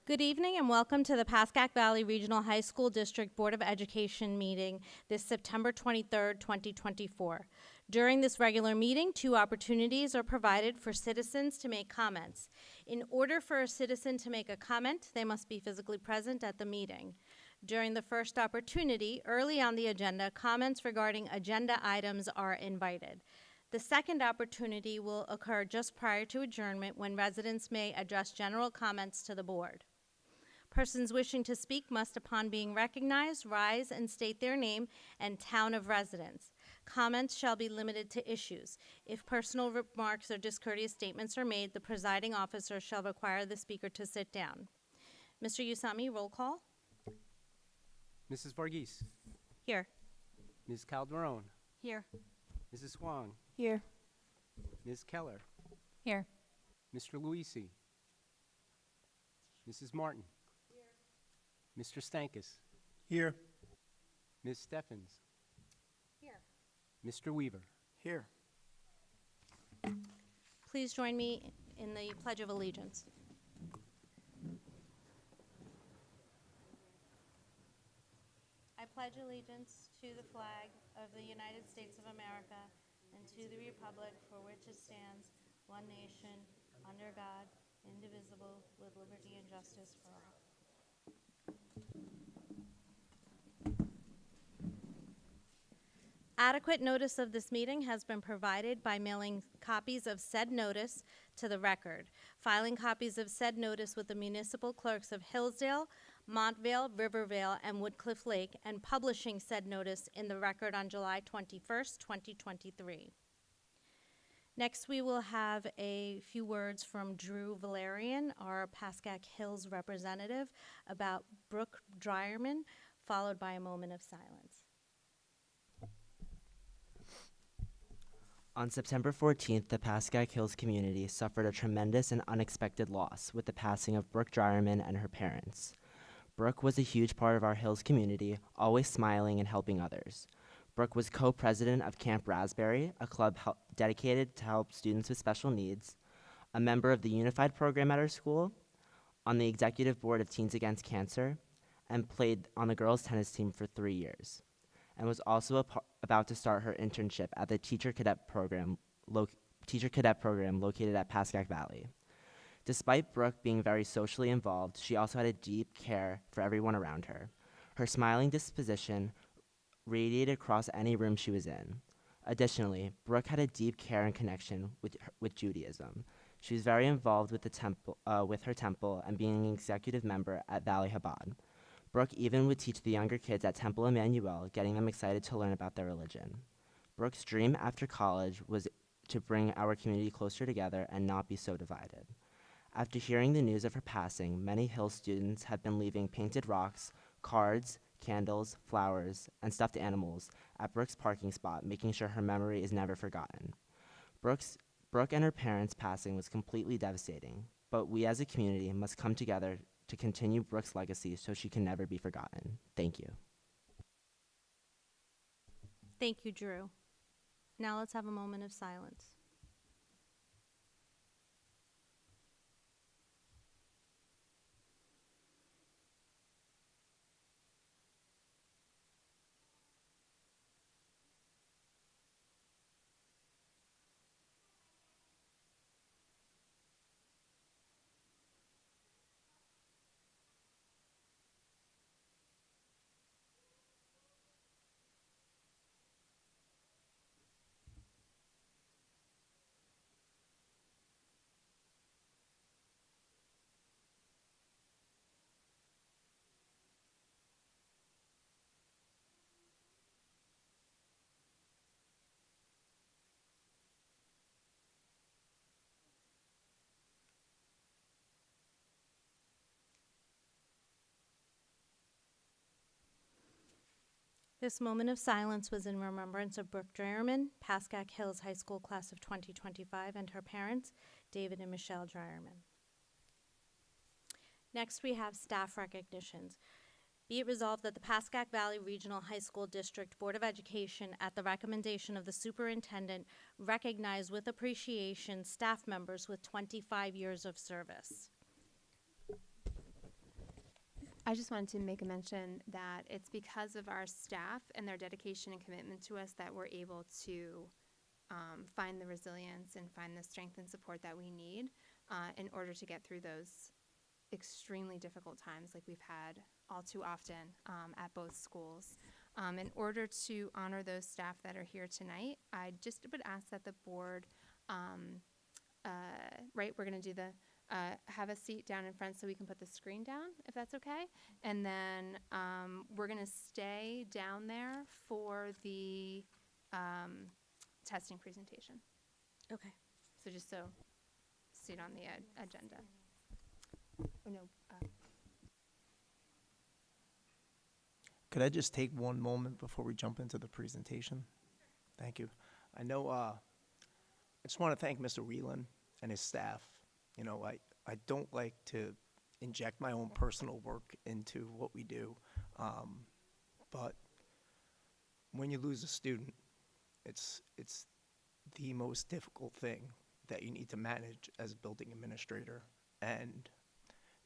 Good evening and welcome to the Pascack Valley Regional High School District Board of Education meeting this September 23rd, 2024. During this regular meeting, 2 opportunities are provided for citizens to make comments. In order for a citizen to make a comment, they must be physically present at the meeting. During the first opportunity, early on the agenda, comments regarding agenda items are invited. The second opportunity will occur just prior to adjournment when residents may address general comments to the board. Persons wishing to speak must, upon being recognized, rise and state their name and town of residence. Comments shall be limited to issues. If personal remarks or discourteous statements are made, the presiding officer shall require the speaker to sit down. Mr. Usami, roll call. Mrs. Varghese. Here. Ms. Calderon. Here. Mrs. Huang. Here. Ms. Keller. Here. Mr. Luisi. Mrs. Martin. Mr. Stankus. Here. Ms. Steffens. Here. Mr. Weaver. Here. Please join me in the Pledge of Allegiance. I pledge allegiance to the flag of the United States of America and to the republic for which it stands, one nation, under God, indivisible, with liberty and justice for all. Adequate notice of this meeting has been provided by mailing copies of said notice to the record, filing copies of said notice with the municipal clerks of Hillsdale, Montvale, Rivervale, and Woodcliff Lake, and publishing said notice in the record on July 21st, 2023. Next, we will have a few words from Drew Valerian, our Pascack Hills representative, about Brooke Dryerman, followed by a moment of silence. On September 14th, the Pascack Hills community suffered a tremendous and unexpected loss with the passing of Brooke Dryerman and her parents. Brooke was a huge part of our Hills community, always smiling and helping others. Brooke was co-president of Camp Raspberry, a club dedicated to help students with special needs, a member of the Unified program at our school, on the executive board of Teens Against Cancer, and played on the girls' tennis team for 3 years, and was also about to start her internship at the Teacher Cadet program located at Pascack Valley. Despite Brooke being very socially involved, she also had a deep care for everyone around her. Her smiling disposition radiated across any room she was in. Additionally, Brooke had a deep care and connection with Judaism. She was very involved with her temple and being an executive member at Valley Chabad. Brooke even would teach the younger kids at Temple Emmanuel, getting them excited to learn about their religion. Brooke's dream after college was to bring our community closer together and not be so divided. After hearing the news of her passing, many Hill students have been leaving painted rocks, cards, candles, flowers, and stuffed animals at Brooke's parking spot, making sure her memory is never forgotten. Brooke and her parents' passing was completely devastating, but we as a community must come together to continue Brooke's legacy so she can never be forgotten. Thank you. Thank you, Drew. Now let's have a moment of silence. This moment of silence was in remembrance of Brooke Dryerman, Pascack Hills High School class of 2025, and her parents, David and Michelle Dryerman. Next, we have staff recognitions. Be it resolved that the Pascack Valley Regional High School District Board of Education, at the recommendation of the superintendent, recognize with appreciation staff members with 25 years of service. I just wanted to make a mention that it's because of our staff and their dedication and commitment to us that we're able to find the resilience and find the strength and support that we need in order to get through those extremely difficult times like we've had all too often at both schools. In order to honor those staff that are here tonight, I just would ask that the board, right, we're going to do the have a seat down in front so we can put the screen down, if that's okay. And then we're going to stay down there for the testing presentation. Okay. So just so seat on the agenda. Oh, no. Could I just take one moment before we jump into the presentation? Thank you. I know, I just want to thank Mr. Whelan and his staff. You know, I don't like to inject my own personal work into what we do, but when you lose a student, it's the most difficult thing that you need to manage as a building administrator. And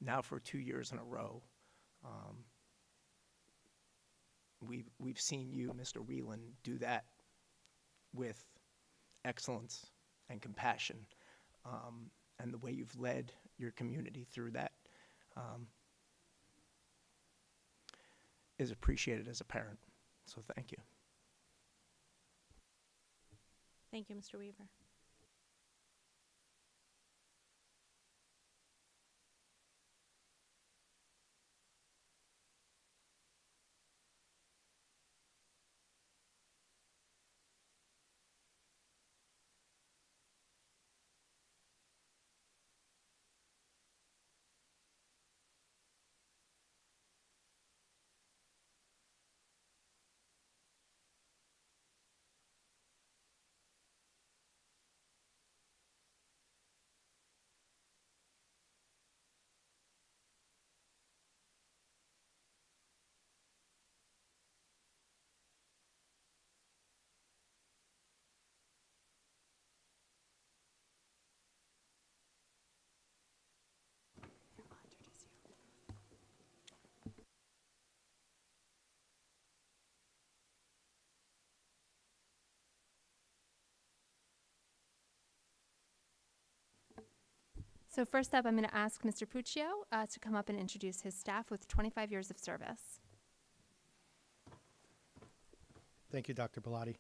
now for 2 years in a row, we've seen you, Mr. Whelan, do that with excellence and compassion, and the way you've led your community through that is appreciated as a parent. So thank you. Thank you, Mr. Weaver. So first up, I'm going to ask Mr. Puccio to come up and introduce his staff with 25 years of service. Thank you, Dr. Bellotti.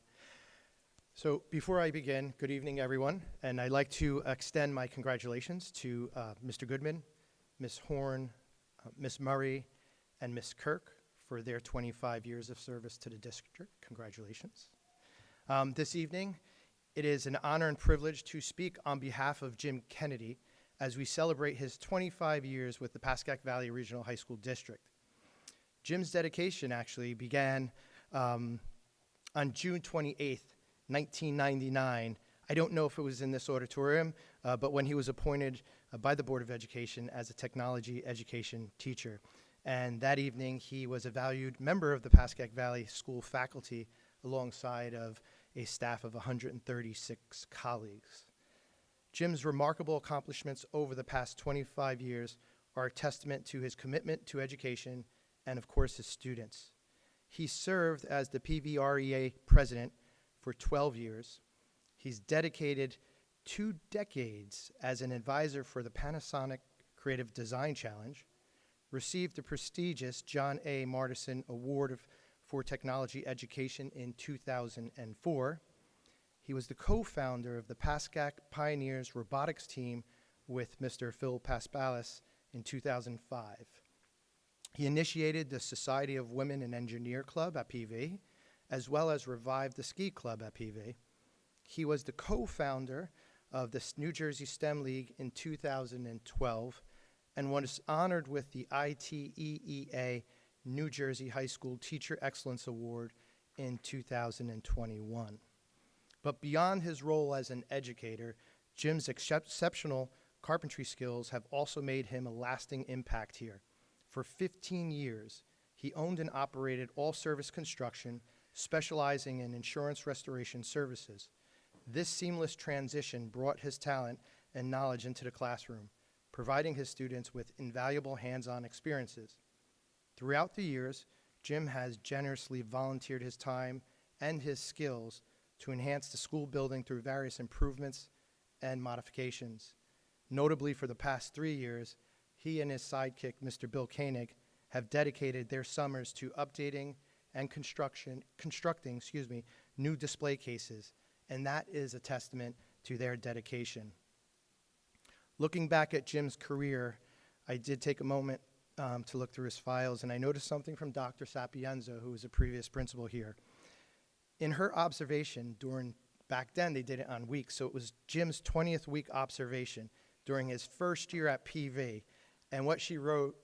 So before I begin, good evening, everyone. And I'd like to extend my congratulations to Mr. Goodman, Ms. Horn, Ms. Murray, and Ms. Kirk for their 25 years of service to the district. Congratulations. This evening, it is an honor and privilege to speak on behalf of Jim Kennedy as we celebrate his 25 years with the Pascack Valley Regional High School District. Jim's dedication actually began on June 28th, 1999. I don't know if it was in this auditorium, but when he was appointed by the Board of Education as a technology education teacher. And that evening, he was a valued member of the Pascack Valley School faculty alongside of a staff of 136 colleagues. Jim's remarkable accomplishments over the past 25 years are a testament to his commitment to education and, of course, his students. He served as the PVREA president for 12 years. He's dedicated 2 decades as an advisor for the Panasonic Creative Design Challenge, received the prestigious John A. Martison Award for Technology Education in 2004. He was the co-founder of the Pascack Pioneers Robotics team with Mr. Phil Paspalis in 2005. He initiated the Society of Women and Engineer Club at PV, as well as revived the Ski Club at PV. He was the co-founder of the New Jersey STEM League in 2012 and was honored with the ITEEA New Jersey High School Teacher Excellence Award in 2021. But beyond his role as an educator, Jim's exceptional carpentry skills have also made him a lasting impact here. For 15 years, he owned and operated all-service construction, specializing in insurance restoration services. This seamless transition brought his talent and knowledge into the classroom, providing his students with invaluable hands-on experiences. Throughout the years, Jim has generously volunteered his time and his skills to enhance the school building through various improvements and modifications. Notably, for the past 3 years, he and his sidekick, Mr. Bill Koenig, have dedicated their summers to updating and constructing new display cases, and that is a testament to their dedication. Looking back at Jim's career, I did take a moment to look through his files, and I noticed something from Dr. Sapienza, who was a previous principal here. In her observation back then they did it on weeks, so it was Jim's 20th week observation during his first year at PV, and what she wrote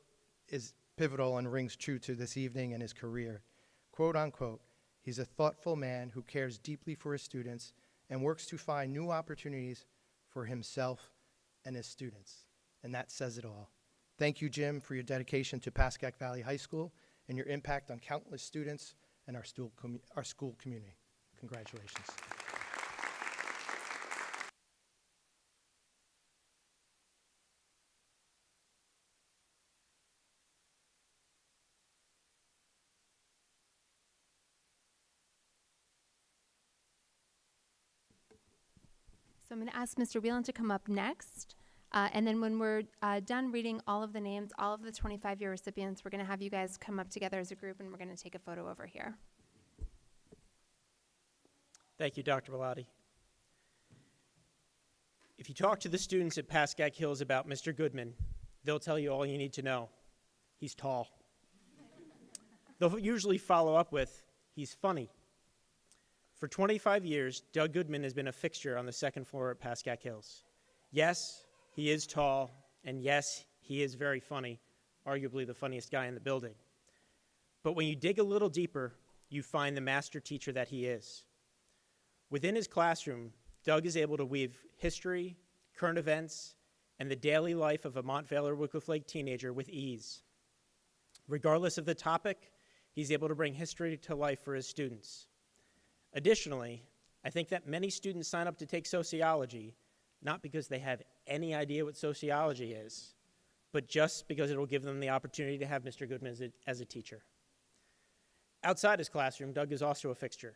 is pivotal and rings true to this evening and his career. Quote unquote, "He's a thoughtful man who cares deeply for his students and works to find new opportunities for himself and his students." And that says it all. Thank you, Jim, for your dedication to Pascack Valley High School and your impact on countless students and our school community. Congratulations. So I'm going to ask Mr. Whelan to come up next. And then when we're done reading all of the names, all of the 25-year recipients, we're going to have you guys come up together as a group, and we're going to take a photo over here. Thank you, Dr. Bellotti. If you talk to the students at Pascack Hills about Mr. Goodman, they'll tell you all you need to know. He's tall. They'll usually follow up with, he's funny. For 25 years, Doug Goodman has been a fixture on the second floor at Pascack Hills. Yes, he is tall, and yes, he is very funny, arguably the funniest guy in the building. But when you dig a little deeper, you find the master teacher that he is. Within his classroom, Doug is able to weave history, current events, and the daily life of a Montvale-Wycliffe Lake teenager with ease. Regardless of the topic, he's able to bring history to life for his students. Additionally, I think that many students sign up to take sociology not because they have any idea what sociology is, but just because it will give them the opportunity to have Mr. Goodman as a teacher. Outside his classroom, Doug is also a fixture.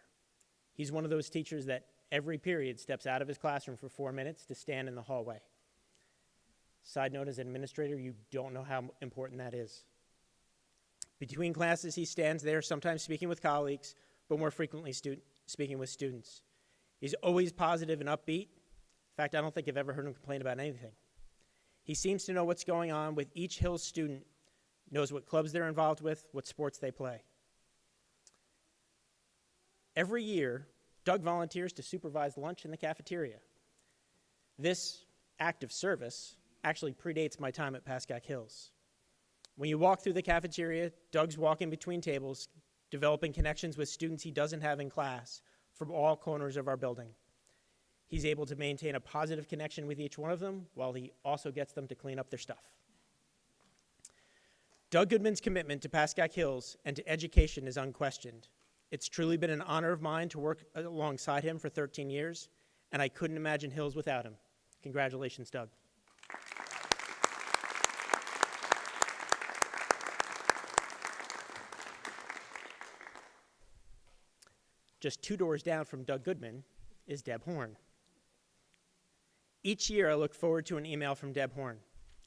He's one of those teachers that every period steps out of his classroom for 4 minutes to stand in the hallway. Side note, as an administrator, you don't know how important that is. Between classes, he stands there, sometimes speaking with colleagues, but more frequently speaking with students. He's always positive and upbeat. In fact, I don't think I've ever heard him complain about anything. He seems to know what's going on with each Hills student, knows what clubs they're involved with, what sports they play. Every year, Doug volunteers to supervise lunch in the cafeteria. This act of service actually predates my time at Pascack Hills. When you walk through the cafeteria, Doug's walking between tables, developing connections with students he doesn't have in class from all corners of our building. He's able to maintain a positive connection with each one of them while he also gets them to clean up their stuff. Doug Goodman's commitment to Pascack Hills and to education is unquestioned. It's truly been an honor of mine to work alongside him for 13 years, and I couldn't imagine Hills without him. Congratulations, Doug. Just 2 doors down from Doug Goodman is Deb Horn. Each year I look forward to an email from Deb Horn.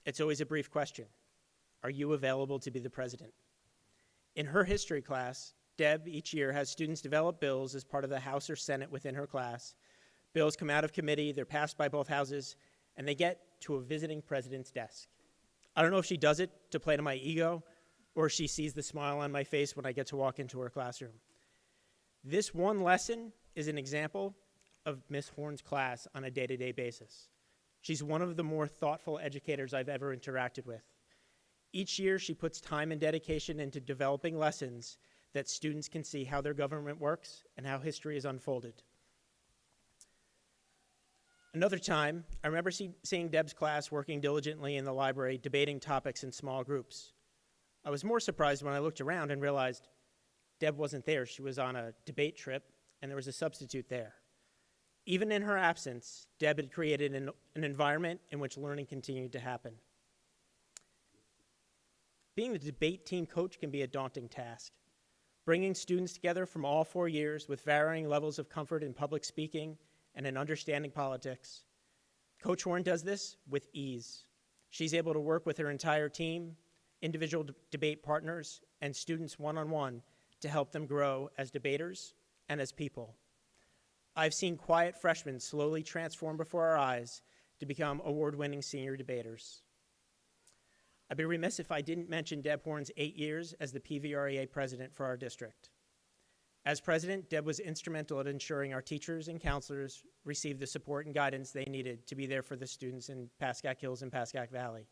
It's always a brief question. Are you available to be the president? In her history class, Deb each year has students develop bills as part of the House or Senate within her class. Bills come out of committee, they're passed by both houses, and they get to a visiting president's desk. I don't know if she does it to play to my ego, or she sees the smile on my face when I get to walk into her classroom. This one lesson is an example of Miss Horn's class on a day-to-day basis. She's one of the more thoughtful educators I've ever interacted with. Each year, she puts time and dedication into developing lessons that students can see how their government works and how history is unfolded. Another time, I remember seeing Deb's class working diligently in the library, debating topics in small groups. I was more surprised when I looked around and realized Deb wasn't there. She was on a debate trip, and there was a substitute there. Even in her absence, Deb had created an environment in which learning continued to happen. Being the debate team coach can be a daunting task. Bringing students together from all 4 years with varying levels of comfort in public speaking and in understanding politics. Coach Horn does this with ease. She's able to work with her entire team, individual debate partners, and students one-on-one to help them grow as debaters and as people. I've seen quiet freshmen slowly transform before our eyes to become award-winning senior debaters. I'd be remiss if I didn't mention Deb Horn's 8 years as the PVREA president for our district. As president, Deb was instrumental at ensuring our teachers and counselors received the support and guidance they needed to be there for the students in Pascack Hills and Pascack Valley.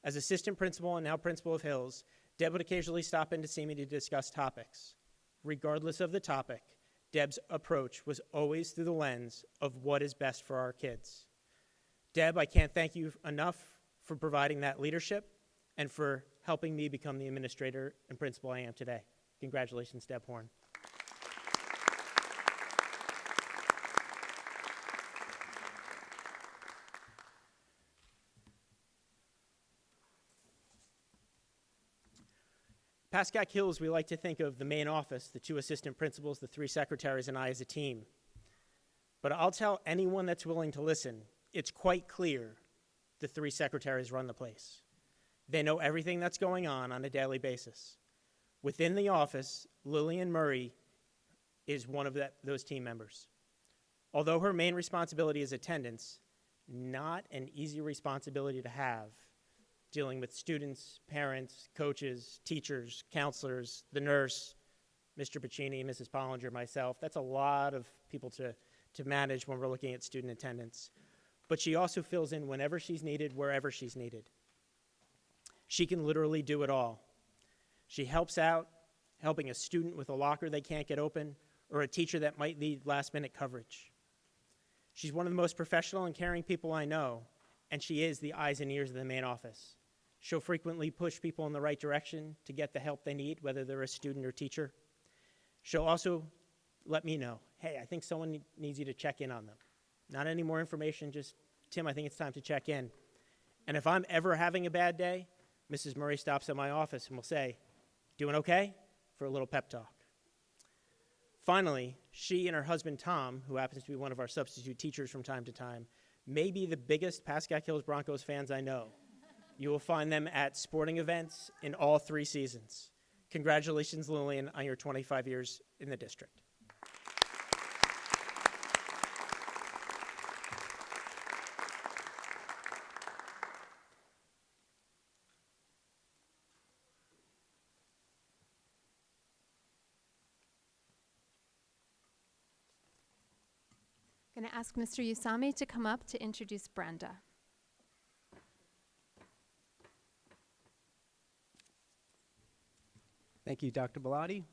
As assistant principal and now principal of Hills, Deb would occasionally stop in to see me to discuss topics. Regardless of the topic, Deb's approach was always through the lens of what is best for our kids. Deb, I can't thank you enough for providing that leadership and for helping me become the administrator and principal I am today. Congratulations, Deb Horn. Pascack Hills, we like to think of the main office, the 2 assistant principals, the 3 secretaries, and I as a team. But I'll tell anyone that's willing to listen, it's quite clear the 3 secretaries run the place. They know everything that's going on a daily basis. Within the office, Lillian Murray is one of those team members. Although her main responsibility is attendance, not an easy responsibility to have, dealing with students, parents, coaches, teachers, counselors, the nurse, Mr. Piccini, Mrs. Pollinger, myself. That's a lot of people to manage when we're looking at student attendance. But she also fills in whenever she's needed, wherever she's needed. She can literally do it all. She helps out, helping a student with a locker they can't get open, or a teacher that might need last-minute coverage. She's one of the most professional and caring people I know, and she is the eyes and ears of the main office. She'll frequently push people in the right direction to get the help they need, whether they're a student or teacher. She'll also let me know, hey, I think someone needs you to check in on them. Not any more information, just, Tim, I think it's time to check in. And if I'm ever having a bad day, Mrs. Murray stops at my office and will say, doing okay? For a little pep talk. Finally, she and her husband, Tom, who happens to be one of our substitute teachers from time to time, may be the biggest Pascack Hills Broncos fans I know. You will find them at sporting events in all 3 seasons. Congratulations, Lillian, on your 25 years in the district. Going to ask Mr. Usami to come up to introduce Brenda. Thank you, Dr. Bellotti.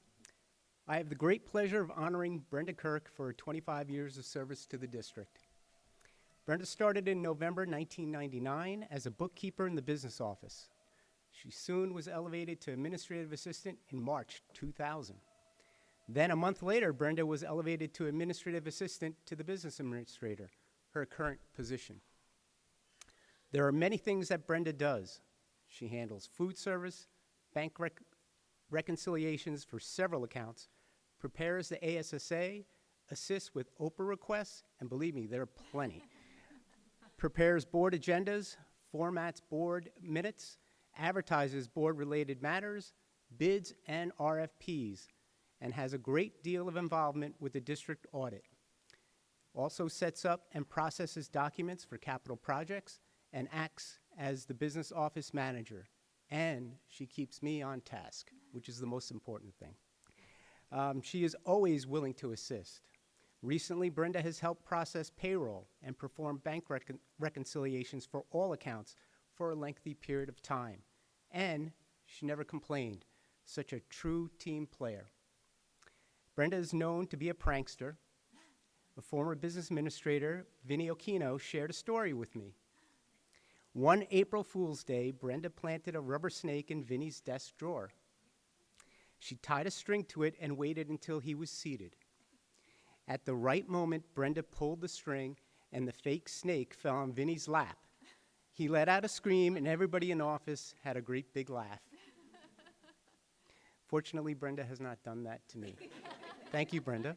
I have the great pleasure of honoring Brenda Kirk for her 25 years of service to the district. Brenda started in November 1999 as a bookkeeper in the business office. She soon was elevated to administrative assistant in March 2000. Then a month later, Brenda was elevated to administrative assistant to the business administrator, her current position. There are many things that Brenda does. She handles food service, bank reconciliations for several accounts, prepares the ASSA, assists with OPA requests, and believe me, there are plenty. Prepares board agendas, formats board minutes, advertises board-related matters, bids and RFPs, and has a great deal of involvement with the district audit. Also sets up and processes documents for capital projects and acts as the business office manager. And she keeps me on task, which is the most important thing. She is always willing to assist. Recently, Brenda has helped process payroll and perform bank reconciliations for all accounts for a lengthy period of time. And she never complained. Such a true team player. Brenda is known to be a prankster. A former business administrator, Vinny Occhino, shared a story with me. One April Fool's Day, Brenda planted a rubber snake in Vinny's desk drawer. She tied a string to it and waited until he was seated. At the right moment, Brenda pulled the string, and the fake snake fell on Vinny's lap. He let out a scream, and everybody in the office had a great big laugh. Fortunately, Brenda has not done that to me. Thank you, Brenda.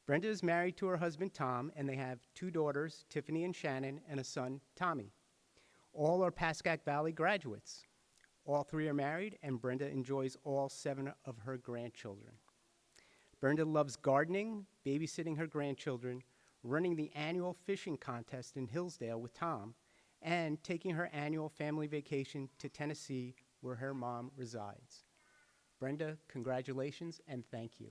Brenda is married to her husband, Tom, and they have 2 daughters, Tiffany and Shannon, and a son, Tommy. All are Pascack Valley graduates. All 3 are married, and Brenda enjoys all 7 of her grandchildren. Brenda loves gardening, babysitting her grandchildren, running the annual fishing contest in Hillsdale with Tom, and taking her annual family vacation to Tennessee, where her mom resides. Brenda, congratulations and thank you.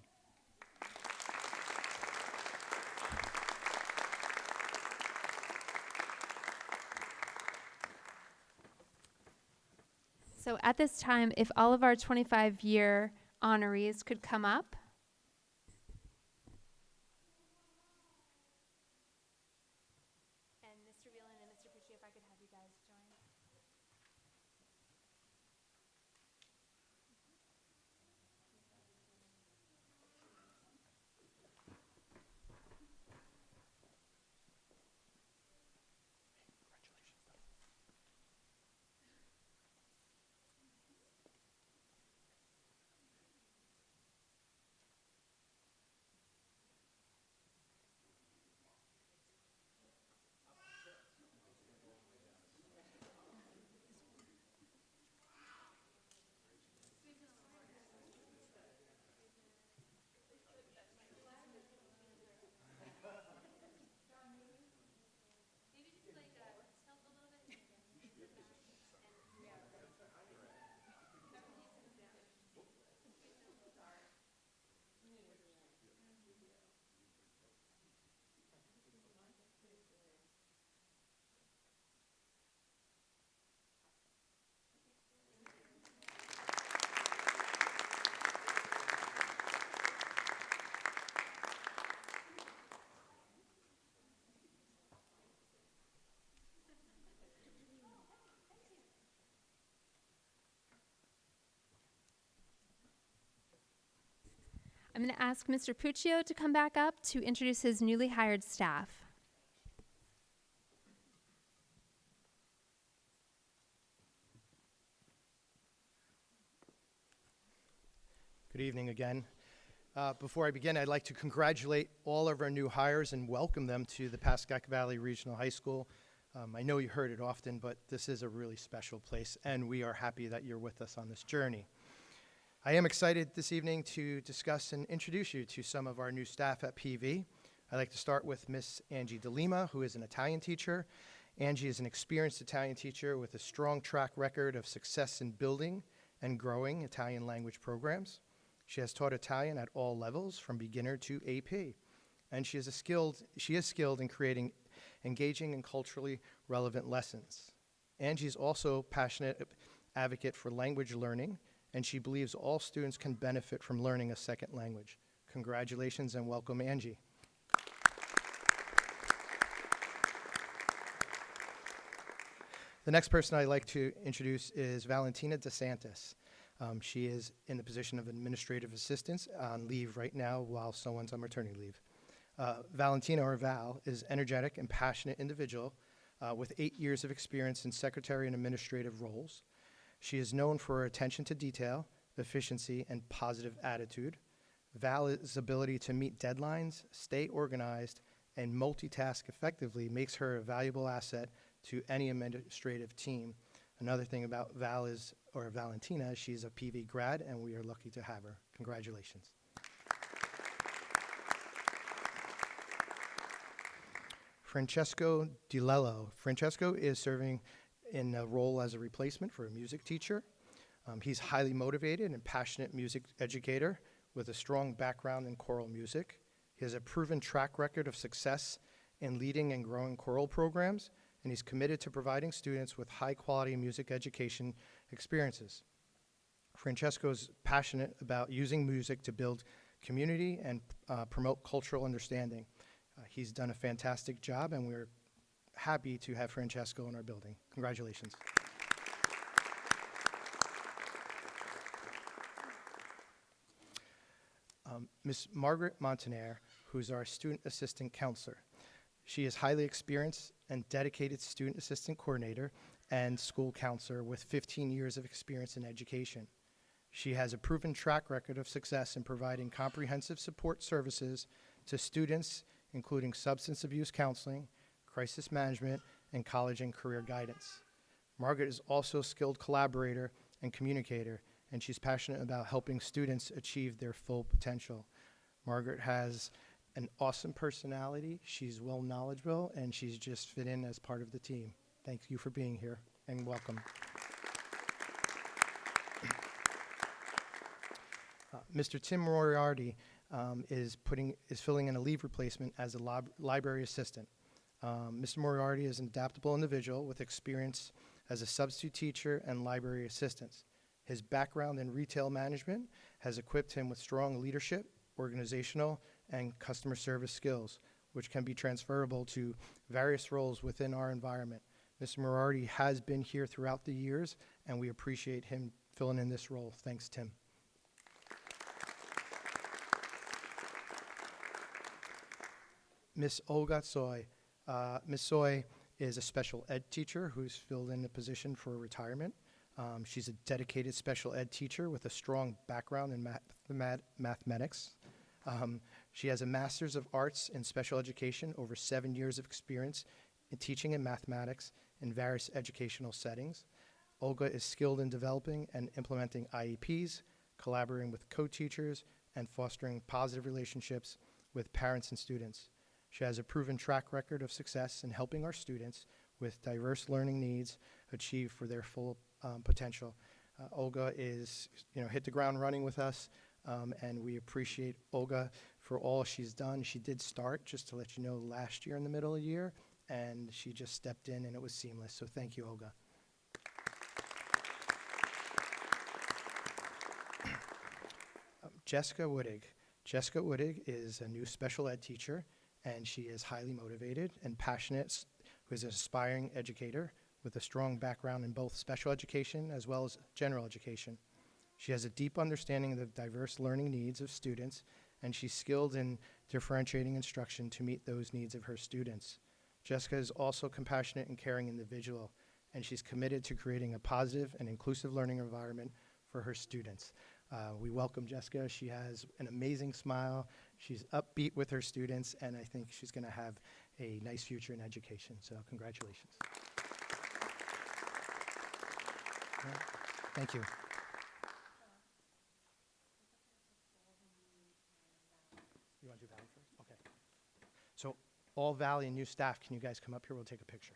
So at this time, if all of our 25-year honorees could come up. And Mr. Whelan and Mr. Pucci, if I could have you guys join. I'm going to ask Mr. Puccio to come back up to introduce his newly hired staff. Good evening again. Before I begin, I'd like to congratulate all of our new hires and welcome them to the Pascack Valley Regional High School. I know you heard it often, but this is a really special place, and we are happy that you're with us on this journey. I am excited this evening to discuss and introduce you to some of our new staff at PV. I'd like to start with Miss Angie DeLima, who is an Italian teacher. Angie is an experienced Italian teacher with a strong track record of success in building and growing Italian language programs. She has taught Italian at all levels, from beginner to AP, and she is skilled in creating engaging and culturally relevant lessons. Angie is also a passionate advocate for language learning, and she believes all students can benefit from learning a second language. Congratulations and welcome, Angie. The next person I'd like to introduce is Valentina DeSantis. She is in the position of administrative assistant on leave right now while someone's on maternity leave. Valentina, or Val, is energetic and passionate individual with 8 years of experience in secretary and administrative roles. She is known for her attention to detail, efficiency, and positive attitude. Val's ability to meet deadlines, stay organized, and multitask effectively makes her a valuable asset to any administrative team. Another thing about Valentina, she's a PV grad, and we are lucky to have her. Congratulations. Francesco DiLello. Francesco is serving in a role as a replacement for a music teacher. He's highly motivated and passionate music educator with a strong background in choral music. He has a proven track record of success in leading and growing choral programs, and he's committed to providing students with high-quality music education experiences. Francesco is passionate about using music to build community and promote cultural understanding. He's done a fantastic job, and we're happy to have Francesco in our building. Congratulations. Ms. Margaret Montaner, who's our student assistant counselor. She is highly experienced and dedicated student assistant coordinator and school counselor with 15 years of experience in education. She has a proven track record of success in providing comprehensive support services to students, including substance abuse counseling, crisis management, and college and career guidance. Margaret is also a skilled collaborator and communicator, and she's passionate about helping students achieve their full potential. Margaret has an awesome personality. She's well knowledgeable, and she's just fit in as part of the team. Thank you for being here, and welcome. Mr. Tim Moriarty is filling in a leave replacement as a library assistant. Mr. Moriarty is an adaptable individual with experience as a substitute teacher and library assistant. His background in retail management has equipped him with strong leadership, organizational, and customer service skills, which can be transferable to various roles within our environment. Mr. Moriarty has been here throughout the years, and we appreciate him filling in this role. Thanks, Tim. Ms. Olga Soy. Ms. Soy is a special ed teacher who's filled in the position for retirement. She's a dedicated special ed teacher with a strong background in mathematics. She has a Master's of Arts in Special Education, over 7 years of experience in teaching in mathematics in various educational settings. Olga is skilled in developing and implementing IEPs, collaborating with co-teachers, and fostering positive relationships with parents and students. She has a proven track record of success in helping our students with diverse learning needs achieve for their full potential. Olga is, hit the ground running with us, and we appreciate Olga for all she's done. She did start, just to let you know, last year in the middle of the year, and she just stepped in, and it was seamless. So thank you, Olga. Jessica Woodig. Jessica Woodig is a new special ed teacher, and she is highly motivated and passionate, who is an aspiring educator with a strong background in both special education as well as general education. She has a deep understanding of the diverse learning needs of students, and she's skilled in differentiating instruction to meet those needs of her students. Jessica is also a compassionate and caring individual, and she's committed to creating a positive and inclusive learning environment for her students. We welcome Jessica. She has an amazing smile. She's upbeat with her students, and I think she's going to have a nice future in education. So congratulations. All right. Thank you. You want to do Valley first? Okay. So all Valley and new staff, can you guys come up here? We'll take a picture.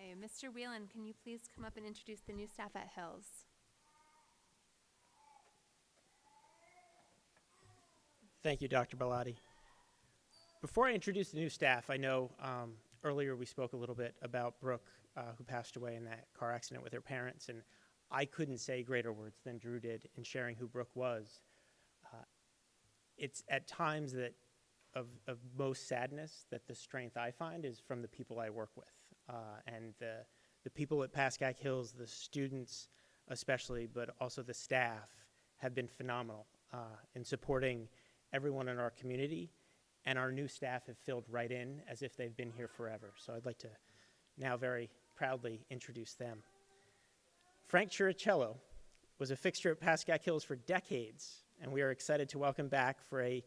Okay, Mr. Whelan, can you please come up and introduce the new staff at Hills? Thank you, Dr. Bellotti. Before I introduce the new staff, I know earlier we spoke a little bit about Brooke, who passed away in that car accident with her parents, and I couldn't say greater words than Drew did in sharing who Brooke was. It's at times that of most sadness that the strength I find is from the people I work with. And the people at Pascack Hills, the students especially, but also the staff, have been phenomenal in supporting everyone in our community, and our new staff have filled right in as if they've been here forever. So I'd like to now very proudly introduce them. Frank Chiricello was a fixture at Pascack Hills for decades and we are excited to welcome back for a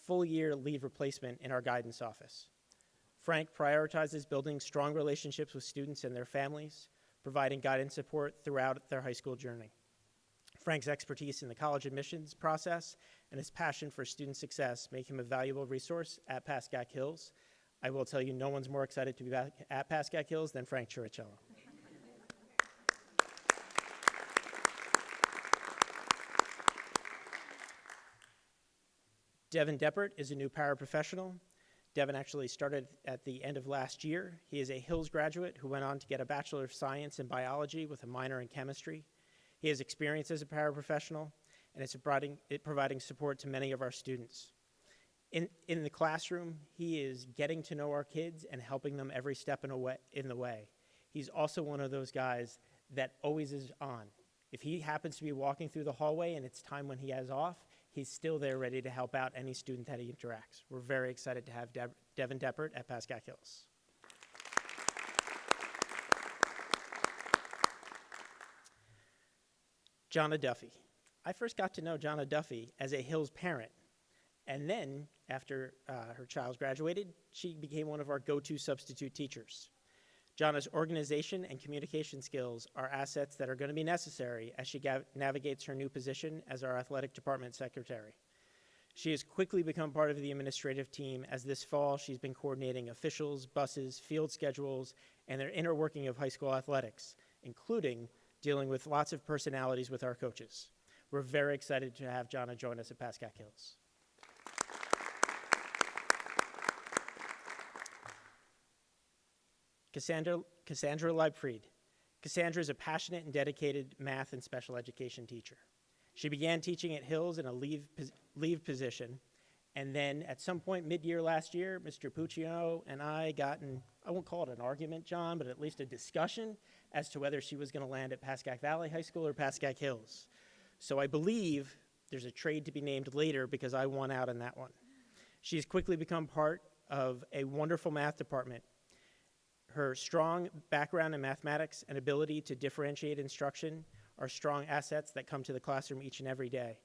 full-year leave replacement in our guidance office. Frank prioritizes building strong relationships with students and their families, providing guidance support throughout their high school journey. Frank's expertise in the college admissions process and his passion for student success make him a valuable resource at Pascack Hills. I will tell you, no one's more excited to be back at Pascack Hills than Frank Chiricello. Devin Deppert is a new paraprofessional. Devin actually started at the end of last year. He is a Hills graduate who went on to get a Bachelor of Science in Biology with a minor in Chemistry. He has experience as a paraprofessional, and it's providing support to many of our students. In the classroom, he is getting to know our kids and helping them every step in the way. He's also one of those guys that always is on. If he happens to be walking through the hallway and it's time when he has off, he's still there ready to help out any student that he interacts. We're very excited to have Devin Deppert at Pascack Hills. Jonna Duffy. I first got to know Jonna Duffy as a Hills parent. And then, after her child graduated, she became one of our go-to substitute teachers. Jonna's organization and communication skills are assets that are going to be necessary as she navigates her new position as our athletic department secretary. She has quickly become part of the administrative team, as this fall she's been coordinating officials, buses, field schedules, and their inner working of high school athletics, including dealing with lots of personalities with our coaches. We're very excited to have Jonna join us at Pascack Hills. Cassandra Leibfried. Cassandra is a passionate and dedicated math and special education teacher. She began teaching at Hills in a leave position, and then at some point mid-year last year, Mr. Puccio and I got in, I won't call it an argument, John, but at least a discussion as to whether she was going to land at Pascack Valley High School or Pascack Hills. So I believe there's a trade to be named later because I won out on that one. She's quickly become part of a wonderful math department. Her strong background in mathematics and ability to differentiate instruction are strong assets that come to the classroom each and every day.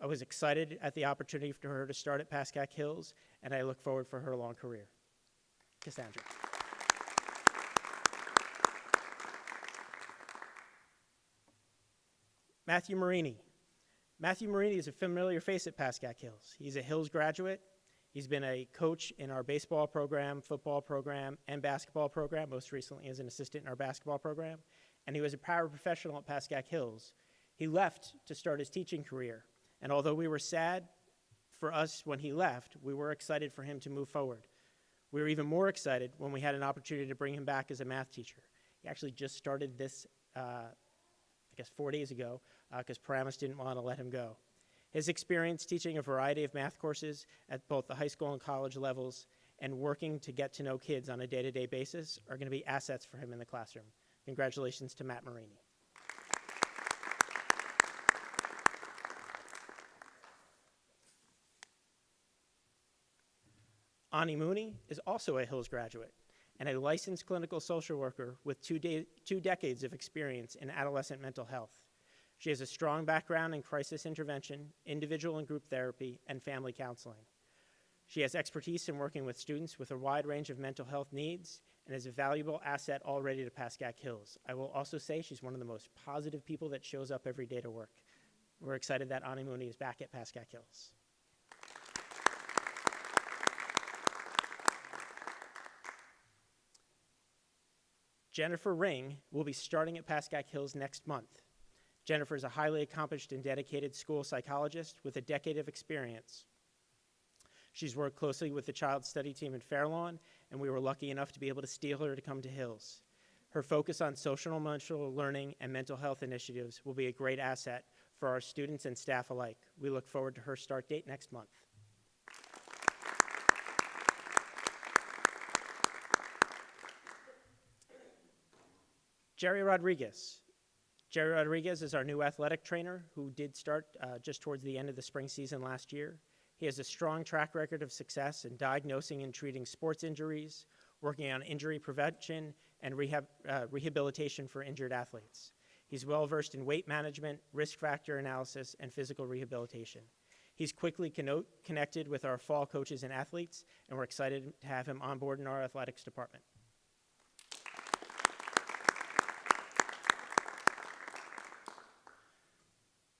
I was excited at the opportunity for her to start at Pascack Hills, and I look forward for her long career. Cassandra. Matthew Marini. Matthew Marini is a familiar face at Pascack Hills. He's a Hills graduate. He's been a coach in our baseball program, football program, and basketball program, most recently as an assistant in our basketball program. And he was a paraprofessional at Pascack Hills. He left to start his teaching career. And although we were sad for us when he left, we were excited for him to move forward. We were even more excited when we had an opportunity to bring him back as a math teacher. He actually just started this, 4 days ago, because Paramus didn't want to let him go. His experience teaching a variety of math courses at both the high school and college levels and working to get to know kids on a day-to-day basis are going to be assets for him in the classroom. Congratulations to Matt Marini. Ani Mooney is also a Hills graduate and a licensed clinical social worker with two decades of experience in adolescent mental health. She has a strong background in crisis intervention, individual and group therapy, and family counseling. She has expertise in working with students with a wide range of mental health needs and is a valuable asset already to Pascack Hills. I will also say she's one of the most positive people that shows up every day to work. We're excited that Ani Mooney is back at Pascack Hills. Jennifer Ring will be starting at Pascack Hills next month. Jennifer is a highly accomplished and dedicated school psychologist with a decade of experience. She's worked closely with the child study team in Fairlawn, and we were lucky enough to be able to steal her to come to Hills. Her focus on social and emotional learning and mental health initiatives will be a great asset for our students and staff alike. We look forward to her start date next month. Jerry Rodriguez. Jerry Rodriguez is our new athletic trainer who did start just towards the end of the spring season last year. He has a strong track record of success in diagnosing and treating sports injuries, working on injury prevention and rehabilitation for injured athletes. He's well-versed in weight management, risk factor analysis, and physical rehabilitation. He's quickly connected with our fall coaches and athletes, and we're excited to have him on board in our athletics department.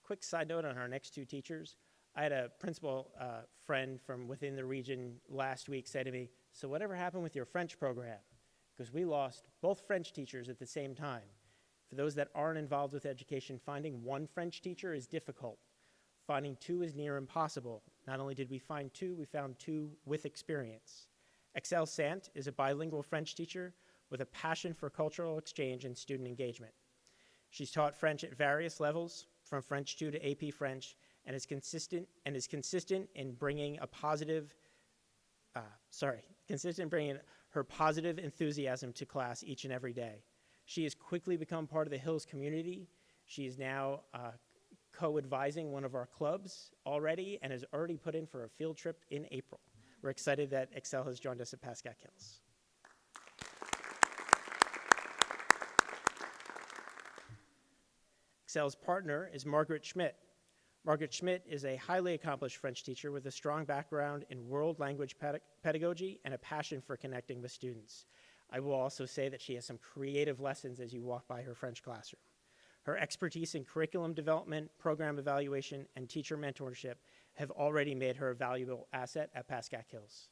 Quick side note on our next two teachers. I had a principal friend from within the region last week say to me, "So whatever happened with your French program?" Because we lost both French teachers at the same time. For those that aren't involved with education, finding one French teacher is difficult. Finding two is near impossible. Not only did we find two, we found two with experience. Excel Sant is a bilingual French teacher with a passion for cultural exchange and student engagement. She's taught French at various levels, from French 2 to AP French, and is consistent in bringing her positive enthusiasm to class each and every day. She has quickly become part of the Hills community. She is now co-advising one of our clubs already and has already put in for a field trip in April. We're excited that Excel has joined us at Pascack Hills. Excel's partner is Margaret Schmidt. Margaret Schmidt is a highly accomplished French teacher with a strong background in world language pedagogy and a passion for connecting with students. I will also say that she has some creative lessons as you walk by her French classroom. Her expertise in curriculum development, program evaluation, and teacher mentorship have already made her a valuable asset at Pascack Hills.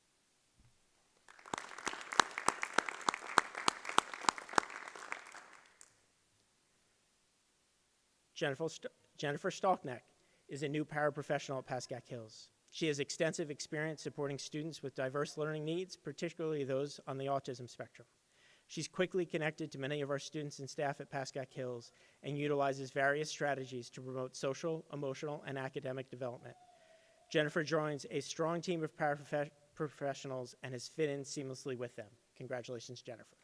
Jennifer Stalkneck is a new paraprofessional at Pascack Hills. She has extensive experience supporting students with diverse learning needs, particularly those on the autism spectrum. She's quickly connected to many of our students and staff at Pascack Hills and utilizes various strategies to promote social, emotional, and academic development. Jennifer joins a strong team of paraprofessionals and has fit in seamlessly with them. Congratulations, Jennifer.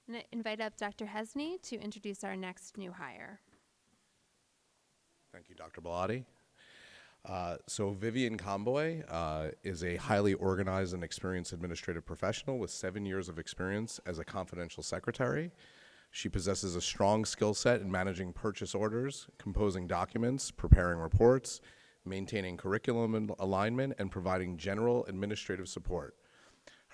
I'm going to invite up Dr. Hesney to introduce our next new hire. Thank you, Dr. Bellotti. So Vivian Comboy is a highly organized and experienced administrative professional with 7 years of experience as a confidential secretary. She possesses a strong skill set in managing purchase orders, composing documents, preparing reports, maintaining curriculum and alignment, and providing general administrative support.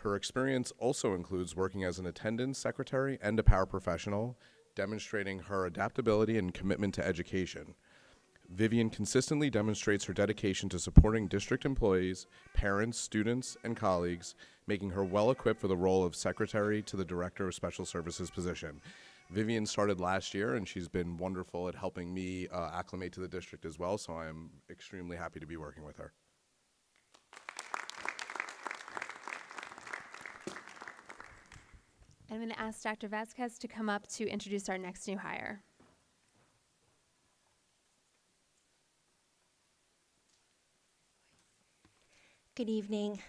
Her experience also includes working as an attendance secretary and a paraprofessional, demonstrating her adaptability and commitment to education. Vivian consistently demonstrates her dedication to supporting district employees, parents, students, and colleagues, making her well-equipped for the role of secretary to the Director of Special Services position. Vivian started last year, and she's been wonderful at helping me acclimate to the district as well, so I am extremely happy to be working with her. I'm going to ask Dr. Vasquez to come up to introduce our next new hire. Good evening.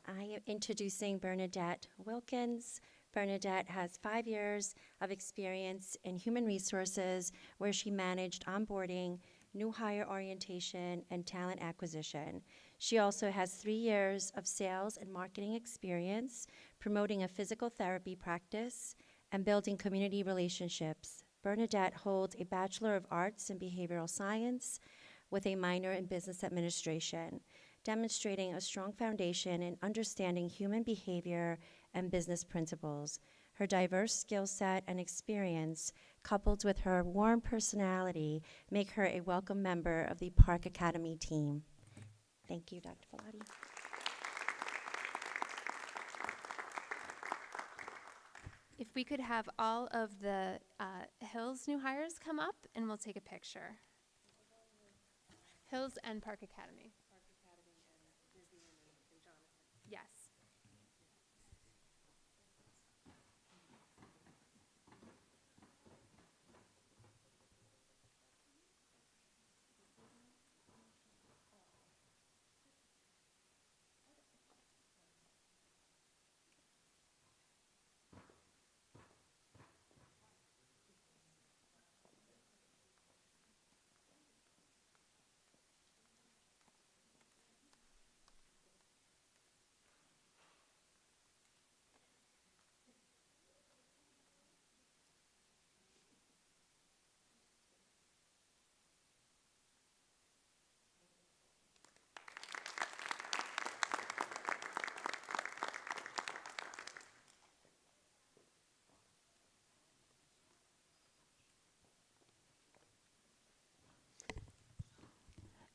I am introducing Bernadette Wilkins. Bernadette has 5 years of experience in human resources where she managed onboarding, new hire orientation, and talent acquisition. She also has 3 years of sales and marketing experience, promoting a physical therapy practice, and building community relationships. Bernadette holds a Bachelor of Arts in Behavioral Science with a minor in Business Administration, demonstrating a strong foundation in understanding human behavior and business principles. Her diverse skill set and experience, coupled with her warm personality, make her a welcome member of the Park Academy team. Thank you, Dr. Bellotti. If we could have all of the Hills new hires come up, and we'll take a picture. Hills and Park Academy. Yes.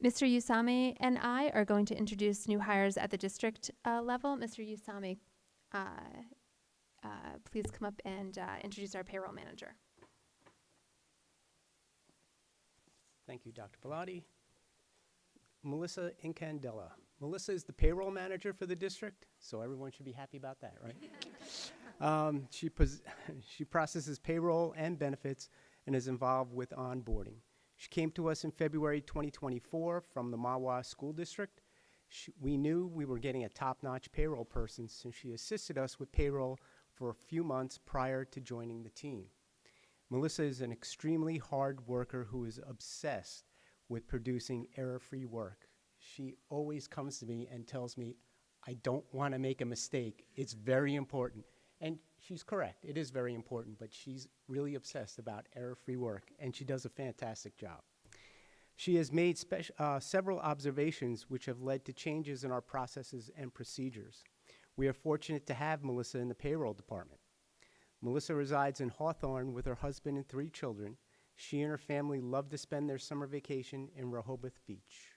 Mr. Usami and I are going to introduce new hires at the district level. Mr. Usami, please come up and introduce our payroll manager. Thank you, Dr. Bellotti. Melissa Incandela. Melissa is the payroll manager for the district, so everyone should be happy about that, right? She processes payroll and benefits and is involved with onboarding. She came to us in February 2024 from the Mahwah School District. We knew we were getting a top-notch payroll person since she assisted us with payroll for a few months prior to joining the team. Melissa is an extremely hard worker who is obsessed with producing error-free work. She always comes to me and tells me, I don't want to make a mistake. It's very important. And she's correct. It is very important, but she's really obsessed about error-free work, and she does a fantastic job. She has made several observations which have led to changes in our processes and procedures. We are fortunate to have Melissa in the payroll department. Melissa resides in Hawthorne with her husband and 3 children. She and her family love to spend their summer vacation in Rehoboth Beach.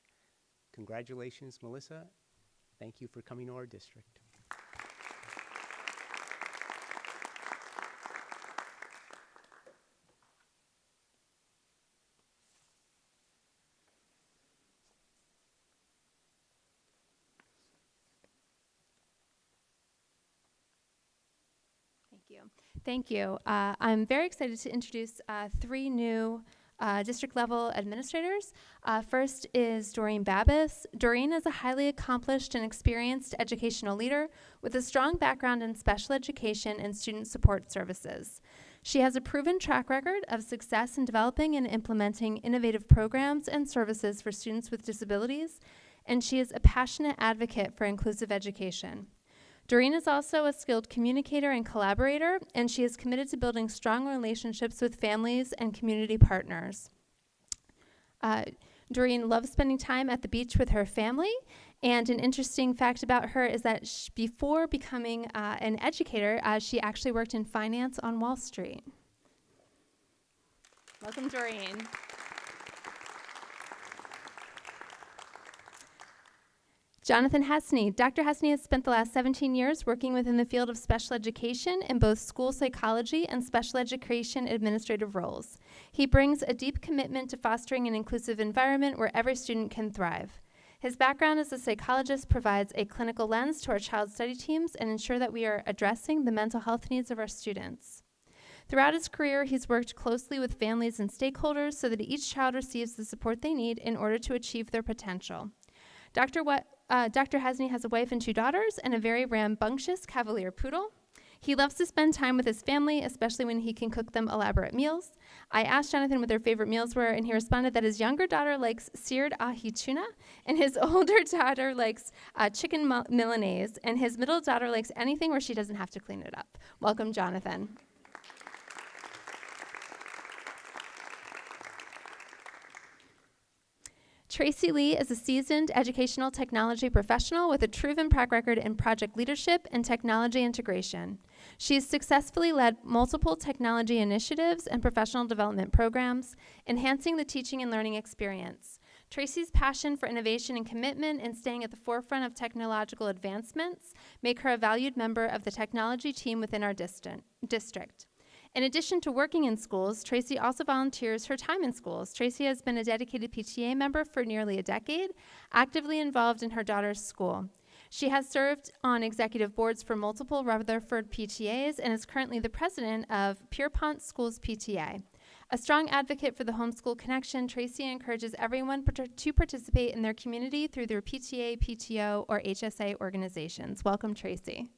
Congratulations, Melissa. Thank you for coming to our district. Thank you. I'm very excited to introduce 3 new district-level administrators. First is Doreen Babis. Doreen is a highly accomplished and experienced educational leader with a strong background in special education and student support services. She has a proven track record of success in developing and implementing innovative programs and services for students with disabilities, and she is a passionate advocate for inclusive education. Doreen is also a skilled communicator and collaborator, and she is committed to building strong relationships with families and community partners. Doreen loves spending time at the beach with her family, and an interesting fact about her is that before becoming an educator, she actually worked in finance on Wall Street. Welcome, Doreen. Jonathan Hesney. Dr. Hesney has spent the last 17 years working within the field of special education in both school psychology and special education administrative roles. He brings a deep commitment to fostering an inclusive environment where every student can thrive. His background as a psychologist provides a clinical lens to our child study teams and ensure that we are addressing the mental health needs of our students. Throughout his career, he's worked closely with families and stakeholders so that each child receives the support they need in order to achieve their potential. Dr. Hesney has a wife and 2 daughters and a very rambunctious Cavalier poodle. He loves to spend time with his family, especially when he can cook them elaborate meals. I asked Jonathan what their favorite meals were, and he responded that his younger daughter likes seared ahi tuna, and his older daughter likes chicken Milanese, and his middle daughter likes anything where she doesn't have to clean it up. Welcome, Jonathan. Tracy Lee is a seasoned educational technology professional with a proven track record in project leadership and technology integration. She has successfully led multiple technology initiatives and professional development programs, enhancing the teaching and learning experience. Tracy's passion for innovation and commitment in staying at the forefront of technological advancements make her a valued member of the technology team within our district. In addition to working in schools, Tracy also volunteers her time in schools. Tracy has been a dedicated PTA member for nearly a decade, actively involved in her daughter's school. She has served on executive boards for multiple Rutherford PTAs and is currently the president of Pierpont Schools PTA. A strong advocate for the homeschool connection, Tracy encourages everyone to participate in their community through their PTA, PTO, or HSA organizations. Welcome, Tracy.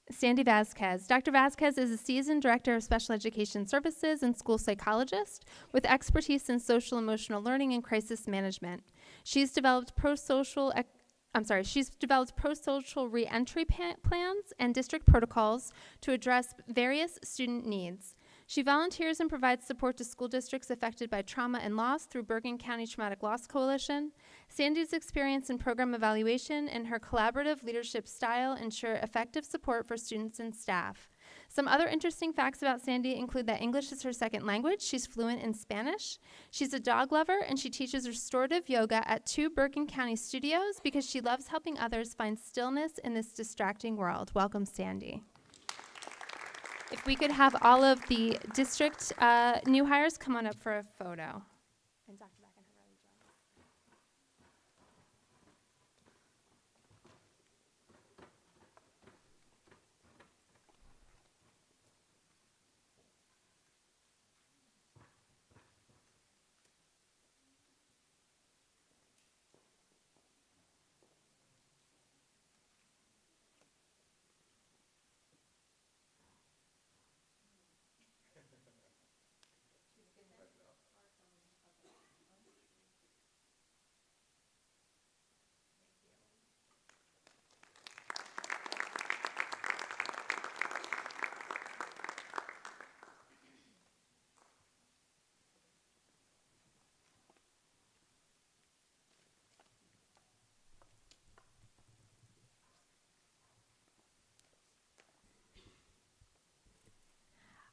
Sandy Vasquez. Dr. Vasquez is a seasoned director of special education services and school psychologist with expertise in social emotional learning and crisis management. She's developed pro-social reentry plans and district protocols to address various student needs. She volunteers and provides support to school districts affected by trauma and loss through Bergen County Traumatic Loss Coalition. Sandy's experience in program evaluation and her collaborative leadership style ensure effective support for students and staff. Some other interesting facts about Sandy include that English is her second language. She's fluent in Spanish. She's a dog lover, and she teaches restorative yoga at 2 Bergen County studios because she loves helping others find stillness in this distracting world. Welcome, Sandy. If we could have all of the district new hires come on up for a photo. And Dr. Beck and her brother John.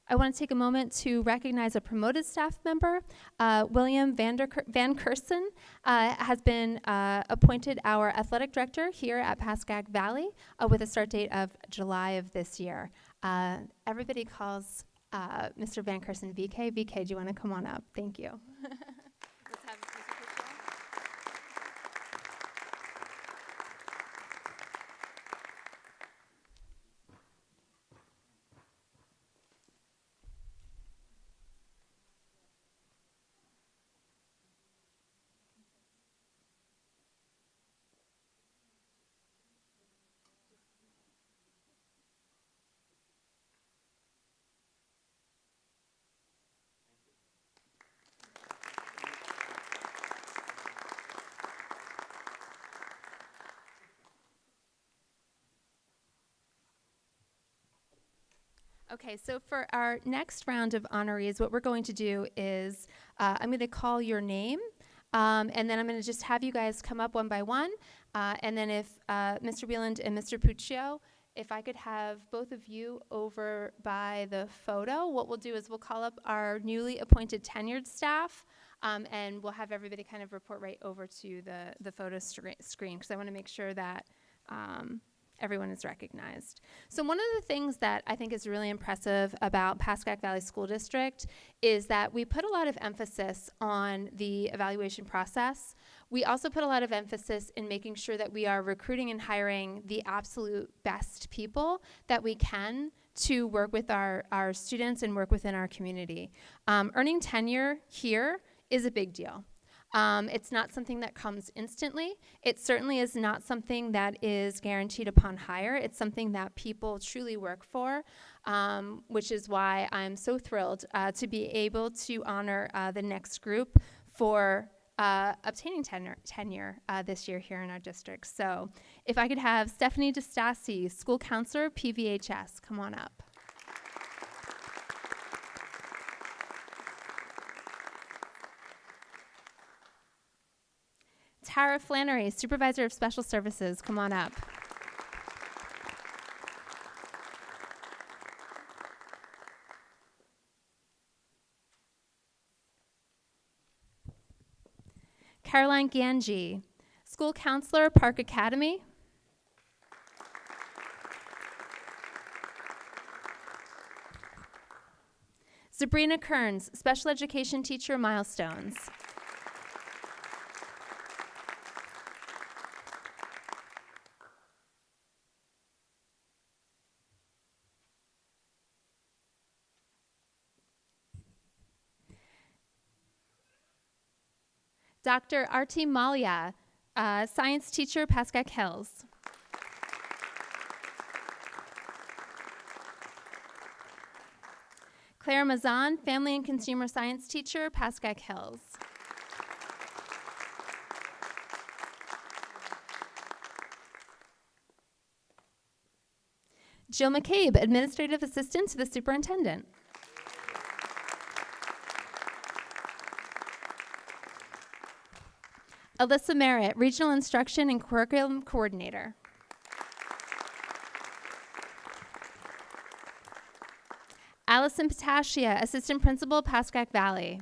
I want to take a moment to recognize a promoted staff member. William Van Kersen has been appointed our athletic director here at Pascack Valley with a start date of July of this year. Everybody calls Mr. Van Kersen VK. VK, do you want to come on up? Thank you. Let's have Mr. Crucial. Okay, so for our next round of honorees, what we're going to do is I'm going to call your name, and then I'm going to just have you guys come up one by one. And then if Mr. Wieland and Mr. Puccio, if I could have both of you over by the photo, what we'll do is we'll call up our newly appointed tenured staff, and we'll have everybody kind of report right over to the photo screen, because I want to make sure that everyone is recognized. So one of the things that I think is really impressive about Pascack Valley School District is that we put a lot of emphasis on the evaluation process. We also put a lot of emphasis in making sure that we are recruiting and hiring the absolute best people that we can to work with our students and work within our community. Earning tenure here is a big deal. It's not something that comes instantly. It certainly is not something that is guaranteed upon hire. It's something that people truly work for, which is why I'm so thrilled to be able to honor the next group for obtaining tenure this year here in our district. So if I could have Stephanie DeStassi, school counselor, PVHS, come on up. Tara Flannery, Supervisor of Special Services, come on up. Caroline Ganji, School Counselor, Park Academy. Sabrina Kearns, Special Education Teacher, Milestones. Dr. Arti Malia, Science Teacher, Pascack Hills. Claire Mazan, Family and Consumer Science Teacher, Pascack Hills. Jill McCabe, Administrative Assistant to the Superintendent. Alyssa Merritt, Regional Instruction and Curriculum Coordinator. Allison Patashia, Assistant Principal, Pascack Valley.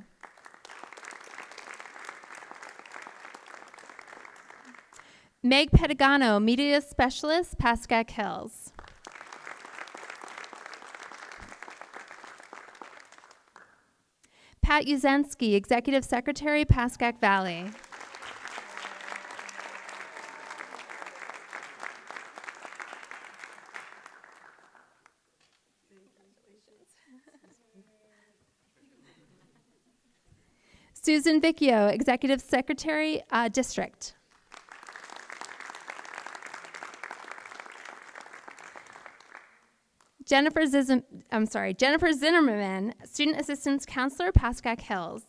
Meg Pedagano, Media Specialist, Pascack Hills. Pat Uzensky, Executive Secretary, Pascack Valley. Susan Vicchio, Executive Secretary, District. Jennifer Zinnerman, Student Assistance Counselor, Pascack Hills.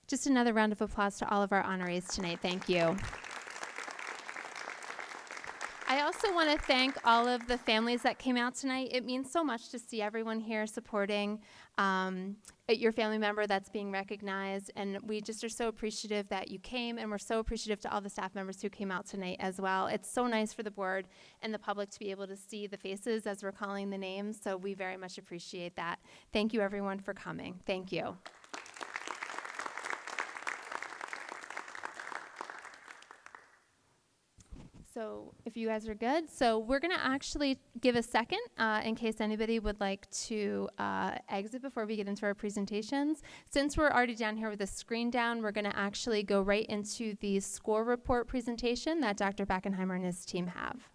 Just another round of applause to all of our honorees tonight. Thank you. I also want to thank all of the families that came out tonight. It means so much to see everyone here supporting your family member that's being recognized, and we just are so appreciative that you came, and we're so appreciative to all the staff members who came out tonight as well. It's so nice for the board and the public to be able to see the faces as we're calling the names, so we very much appreciate that. Thank you, everyone, for coming. Thank you. So if you guys are good, so we're going to actually give a second in case anybody would like to exit before we get into our presentations. Since we're already down here with the screen down, we're going to actually go right into the score report presentation that Dr. Backenheimer and his team have.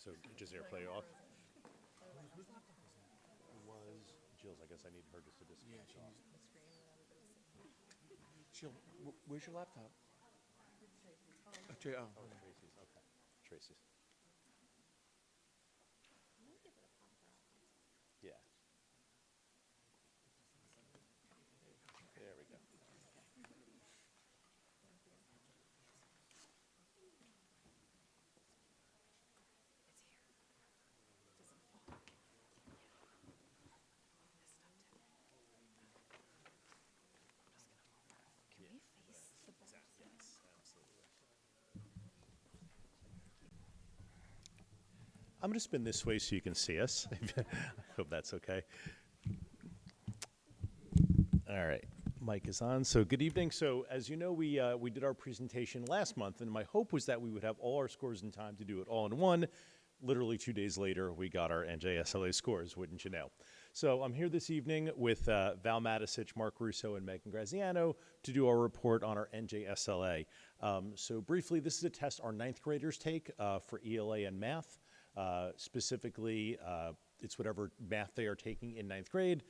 So just airplay off. Was Jill's? I guess I need her just to disconnect. Yeah, Jill, where's your laptop? Tracy's. Okay. Tracy's. Yeah. There we go. I'm going to spin this way so you can see us. I hope that's okay. All right, mic is on. So good evening. So as you know, we did our presentation last month, and my hope was that we would have all our scores in time to do it all in one. Literally 2 days later, we got our NJSLA scores, wouldn't you know? So I'm here this evening with Val Matisich, Mark Russo, and Megan Graziano to do our report on our NJSLA. So briefly, this is a test our 9th graders take for ELA and math. Specifically, it's whatever math they are taking in 9th grade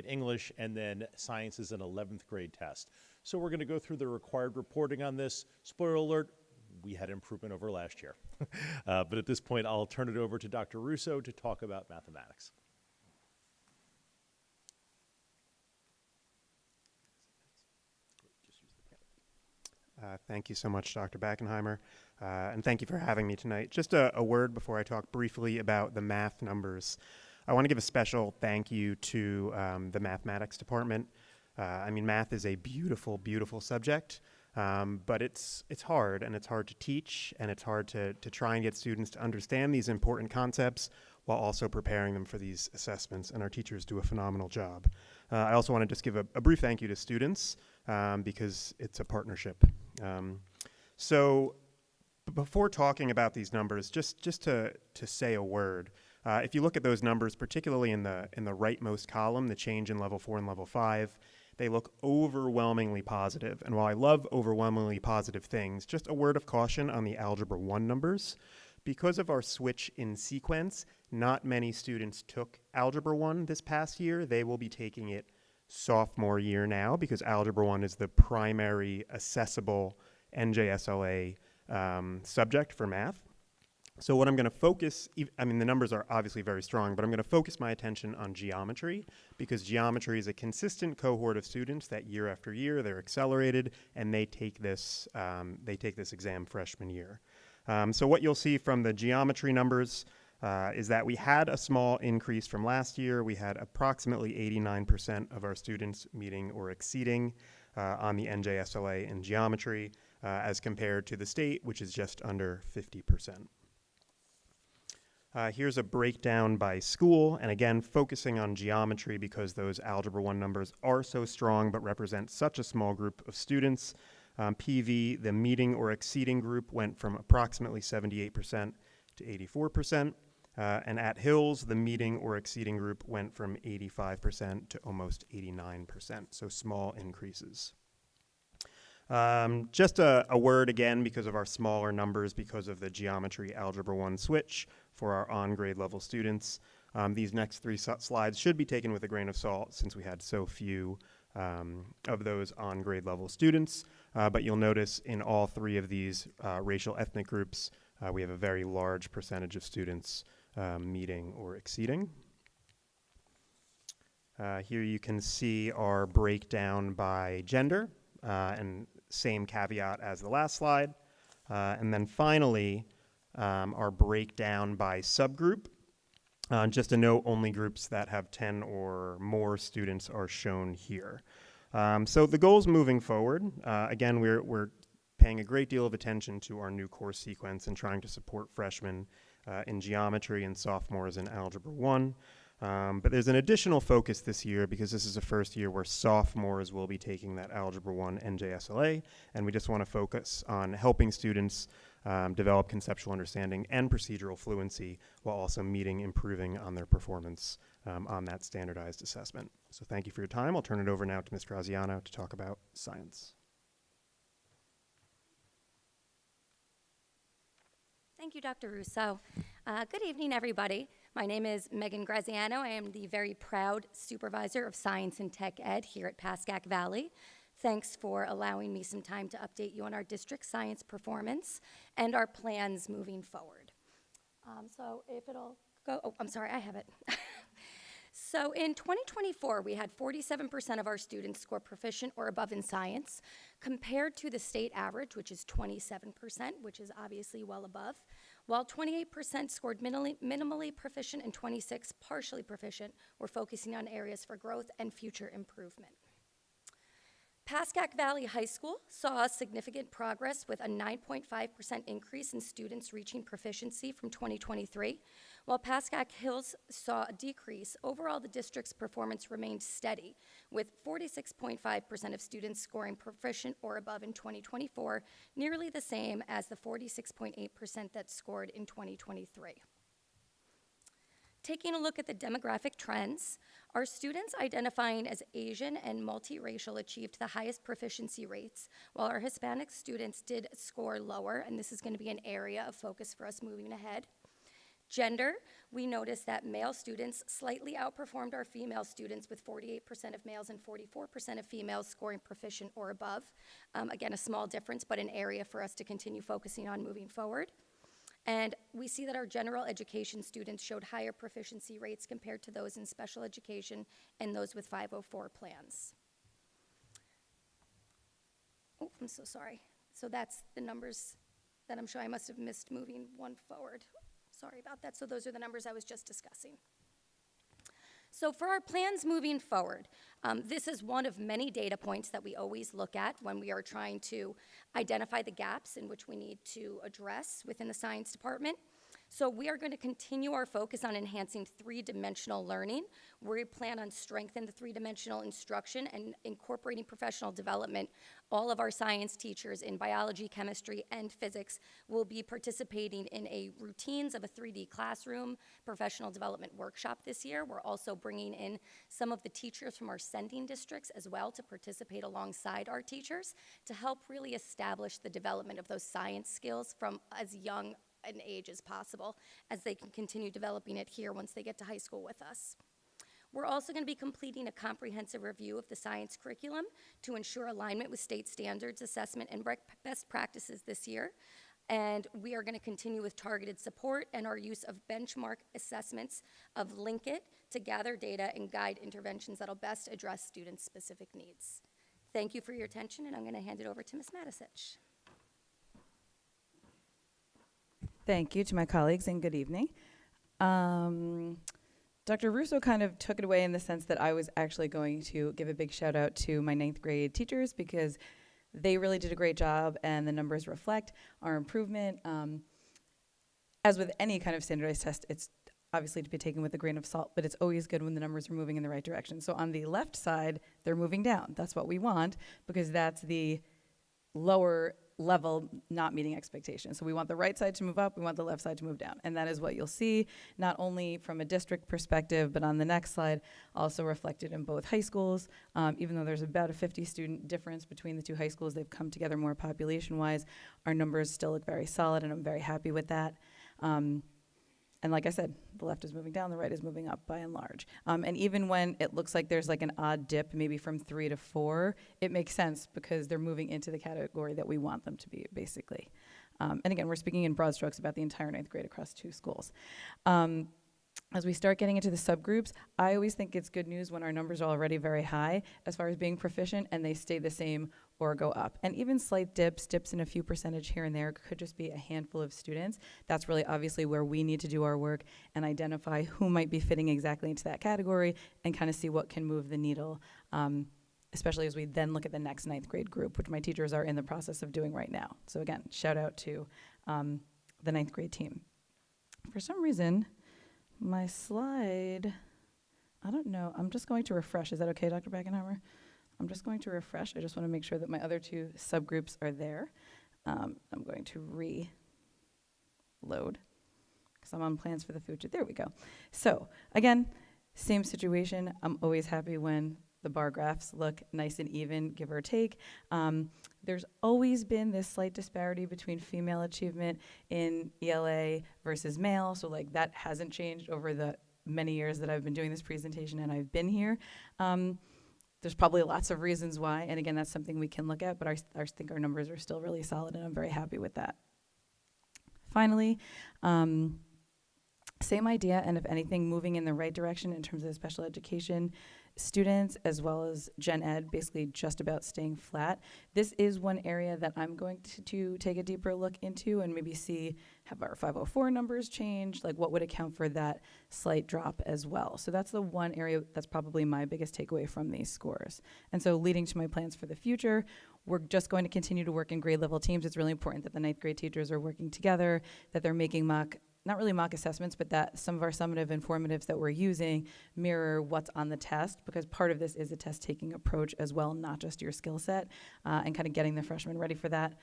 English, and then science is an 11th grade test. So we're going to go through the required reporting on this. Spoiler alert, we had improvement over last year. But at this point, I'll turn it over to Dr. Russo to talk about mathematics. Thank you so much, Dr. Backenheimer, and thank you for having me tonight. Just a word before I talk briefly about the math numbers. I want to give a special thank you to the mathematics department. I mean, math is a beautiful, beautiful subject, but it's hard, and it's hard to teach, and it's hard to try and get students to understand these important concepts while also preparing them for these assessments, and our teachers do a phenomenal job. I also want to just give a brief thank you to students because it's a partnership. So before talking about these numbers, just to say a word, if you look at those numbers, particularly in the rightmost column, the change in level 4 and level 5, they look overwhelmingly positive. And while I love overwhelmingly positive things, just a word of caution on the Algebra 1 numbers. Because of our switch in sequence, not many students took Algebra 1 this past year. They will be taking it sophomore year now because Algebra 1 is the primary accessible NJSLA subject for math. So what I'm going to focus, I mean, the numbers are obviously very strong, but I'm going to focus my attention on geometry because geometry is a consistent cohort of students that year after year, they're accelerated, and they take this exam freshman year. So what you'll see from the geometry numbers is that we had a small increase from last year. We had approximately 89% of our students meeting or exceeding on the NJSLA in geometry as compared to the state, which is just under 50%. Here's a breakdown by school, and again, focusing on geometry because those Algebra 1 numbers are so strong but represent such a small group of students. PV, the meeting or exceeding group, went from approximately 78% to 84%. And at Hills, the meeting or exceeding group went from 85% to almost 89%, so small increases. Just a word again because of our smaller numbers, because of the geometry Algebra 1 switch for our on-grade level students. These next 3 slides should be taken with a grain of salt since we had so few of those on-grade level students. But you'll notice in all 3 of these racial ethnic groups, we have a very large percentage of students meeting or exceeding. Here you can see our breakdown by gender, and same caveat as the last slide. And then finally, our breakdown by subgroup. Just to note, only groups that have 10 or more students are shown here. So the goals moving forward, again, we're paying a great deal of attention to our new course sequence and trying to support freshmen in geometry and sophomores in Algebra 1. But there's an additional focus this year because this is the first year where sophomores will be taking that Algebra 1 NJSLA, and we just want to focus on helping students develop conceptual understanding and procedural fluency while also improving on their performance on that standardized assessment. So thank you for your time. I'll turn it over now to Ms. Graziano to talk about science. Thank you, Dr. Russo. Good evening, everybody. My name is Megan Graziano. I am the very proud supervisor of science and tech ed here at Pascack Valley. Thanks for allowing me some time to update you on our district science performance and our plans moving forward. So if it'll go, oh, I'm sorry, I have it. So in 2024, we had 47% of our students score proficient or above in science, compared to the state average, which is 27%, which is obviously well above, while 28% scored minimally proficient and 26% partially proficient. We're focusing on areas for growth and future improvement. Pascack Valley High School saw significant progress with a 9.5% increase in students reaching proficiency from 2023. While Pascack Hills saw a decrease, overall the district's performance remained steady, with 46.5% of students scoring proficient or above in 2024, nearly the same as the 46.8% that scored in 2023. Taking a look at the demographic trends, our students identifying as Asian and multiracial achieved the highest proficiency rates, while our Hispanic students did score lower, and this is going to be an area of focus for us moving ahead. Gender, we noticed that male students slightly outperformed our female students, with 48% of males and 44% of females scoring proficient or above. Again, a small difference, but an area for us to continue focusing on moving forward. And we see that our general education students showed higher proficiency rates compared to those in special education and those with 504 plans. Oh, I'm so sorry. So that's the numbers that I'm sure I must have missed moving one forward. Sorry about that. So those are the numbers I was just discussing. So for our plans moving forward, this is one of many data points that we always look at when we are trying to identify the gaps in which we need to address within the science department. So we are going to continue our focus on enhancing three-dimensional learning. We plan on strengthening the three-dimensional instruction and incorporating professional development. All of our science teachers in biology, chemistry, and physics will be participating in a routines of a 3D classroom professional development workshop this year. We're also bringing in some of the teachers from our sending districts as well to participate alongside our teachers to help really establish the development of those science skills from as young an age as possible as they can continue developing it here once they get to high school with us. We're also going to be completing a comprehensive review of the science curriculum to ensure alignment with state standards, assessment, and best practices this year. And we are going to continue with targeted support and our use of benchmark assessments of Linkit to gather data and guide interventions that'll best address students' specific needs. Thank you for your attention, and I'm going to hand it over to Ms. Matisich. Thank you to my colleagues, and good evening. Dr. Russo kind of took it away in the sense that I was actually going to give a big shout out to my 9th grade teachers because they really did a great job and the numbers reflect our improvement. As with any kind of standardized test, it's obviously to be taken with a grain of salt, but it's always good when the numbers are moving in the right direction. So on the left side, they're moving down. That's what we want because that's the lower level not meeting expectations. So we want the right side to move up, we want the left side to move down. And that is what you'll see, not only from a district perspective, but on the next slide, also reflected in both high schools. Even though there's about a 50 student difference between the two high schools, they've come together more population-wise. Our numbers still look very solid, and I'm very happy with that. And like I said, the left is moving down, the right is moving up by and large. And even when it looks like there's like an odd dip, maybe from 3 to 4, it makes sense because they're moving into the category that we want them to be, basically. And again, we're speaking in broad strokes about the entire 9th grade across 2 schools. As we start getting into the subgroups, I always think it's good news when our numbers are already very high as far as being proficient and they stay the same or go up. And even slight dips in a few percentage here and there could just be a handful of students. That's really obviously where we need to do our work and identify who might be fitting exactly into that category and kind of see what can move the needle, especially as we then look at the next 9th grade group, which my teachers are in the process of doing right now. So again, shout out to the 9th grade team. For some reason, my slide, I don't know, I'm just going to refresh. Is that okay, Dr. Beckenheimer? I'm just going to refresh. I just want to make sure that my other 2 subgroups are there. I'm going to reload because I'm on plans for the future. There we go. So again, same situation. I'm always happy when the bar graphs look nice and even, give or take. There's always been this slight disparity between female achievement in ELA versus male, so like that hasn't changed over the many years that I've been doing this presentation and I've been here. There's probably lots of reasons why, and again, that's something we can look at, but I think our numbers are still really solid, and I'm very happy with that. Finally, same idea, and if anything, moving in the right direction in terms of special education students as well as gen ed, basically just about staying flat. This is one area that I'm going to take a deeper look into and maybe see, have our 504 numbers changed, like what would account for that slight drop as well. So that's the one area that's probably my biggest takeaway from these scores. And so leading to my plans for the future, we're just going to continue to work in grade level teams. It's really important that the 9th grade teachers are working together, that they're making not really mock assessments, but that some of our summative informatives that we're using mirror what's on the test, because part of this is a test-taking approach as well, not just your skill set, and kind of getting the freshmen ready for that.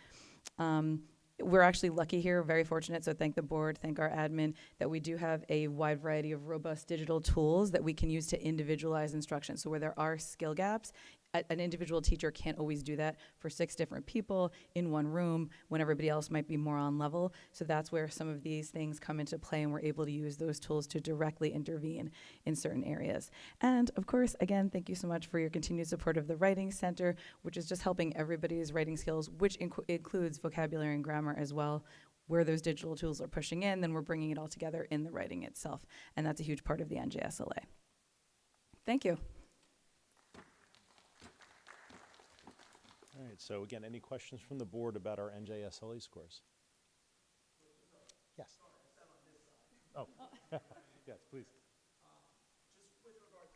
We're actually lucky here, very fortunate, so thank the board, thank our admin, that we do have a wide variety of robust digital tools that we can use to individualize instruction. So where there are skill gaps, an individual teacher can't always do that for 6 different people in one room when everybody else might be more on level. So that's where some of these things come into play, and we're able to use those tools to directly intervene in certain areas. And of course, again, thank you so much for your continued support of the Writing Center, which is just helping everybody's writing skills, which includes vocabulary and grammar as well. Where those digital tools are pushing in, then we're bringing it all together in the writing itself. And that's a huge part of the NJSLA. Thank you. All right, so again, any questions from the board about our NJSLA scores? Yes. Oh, yes, please. Just with regard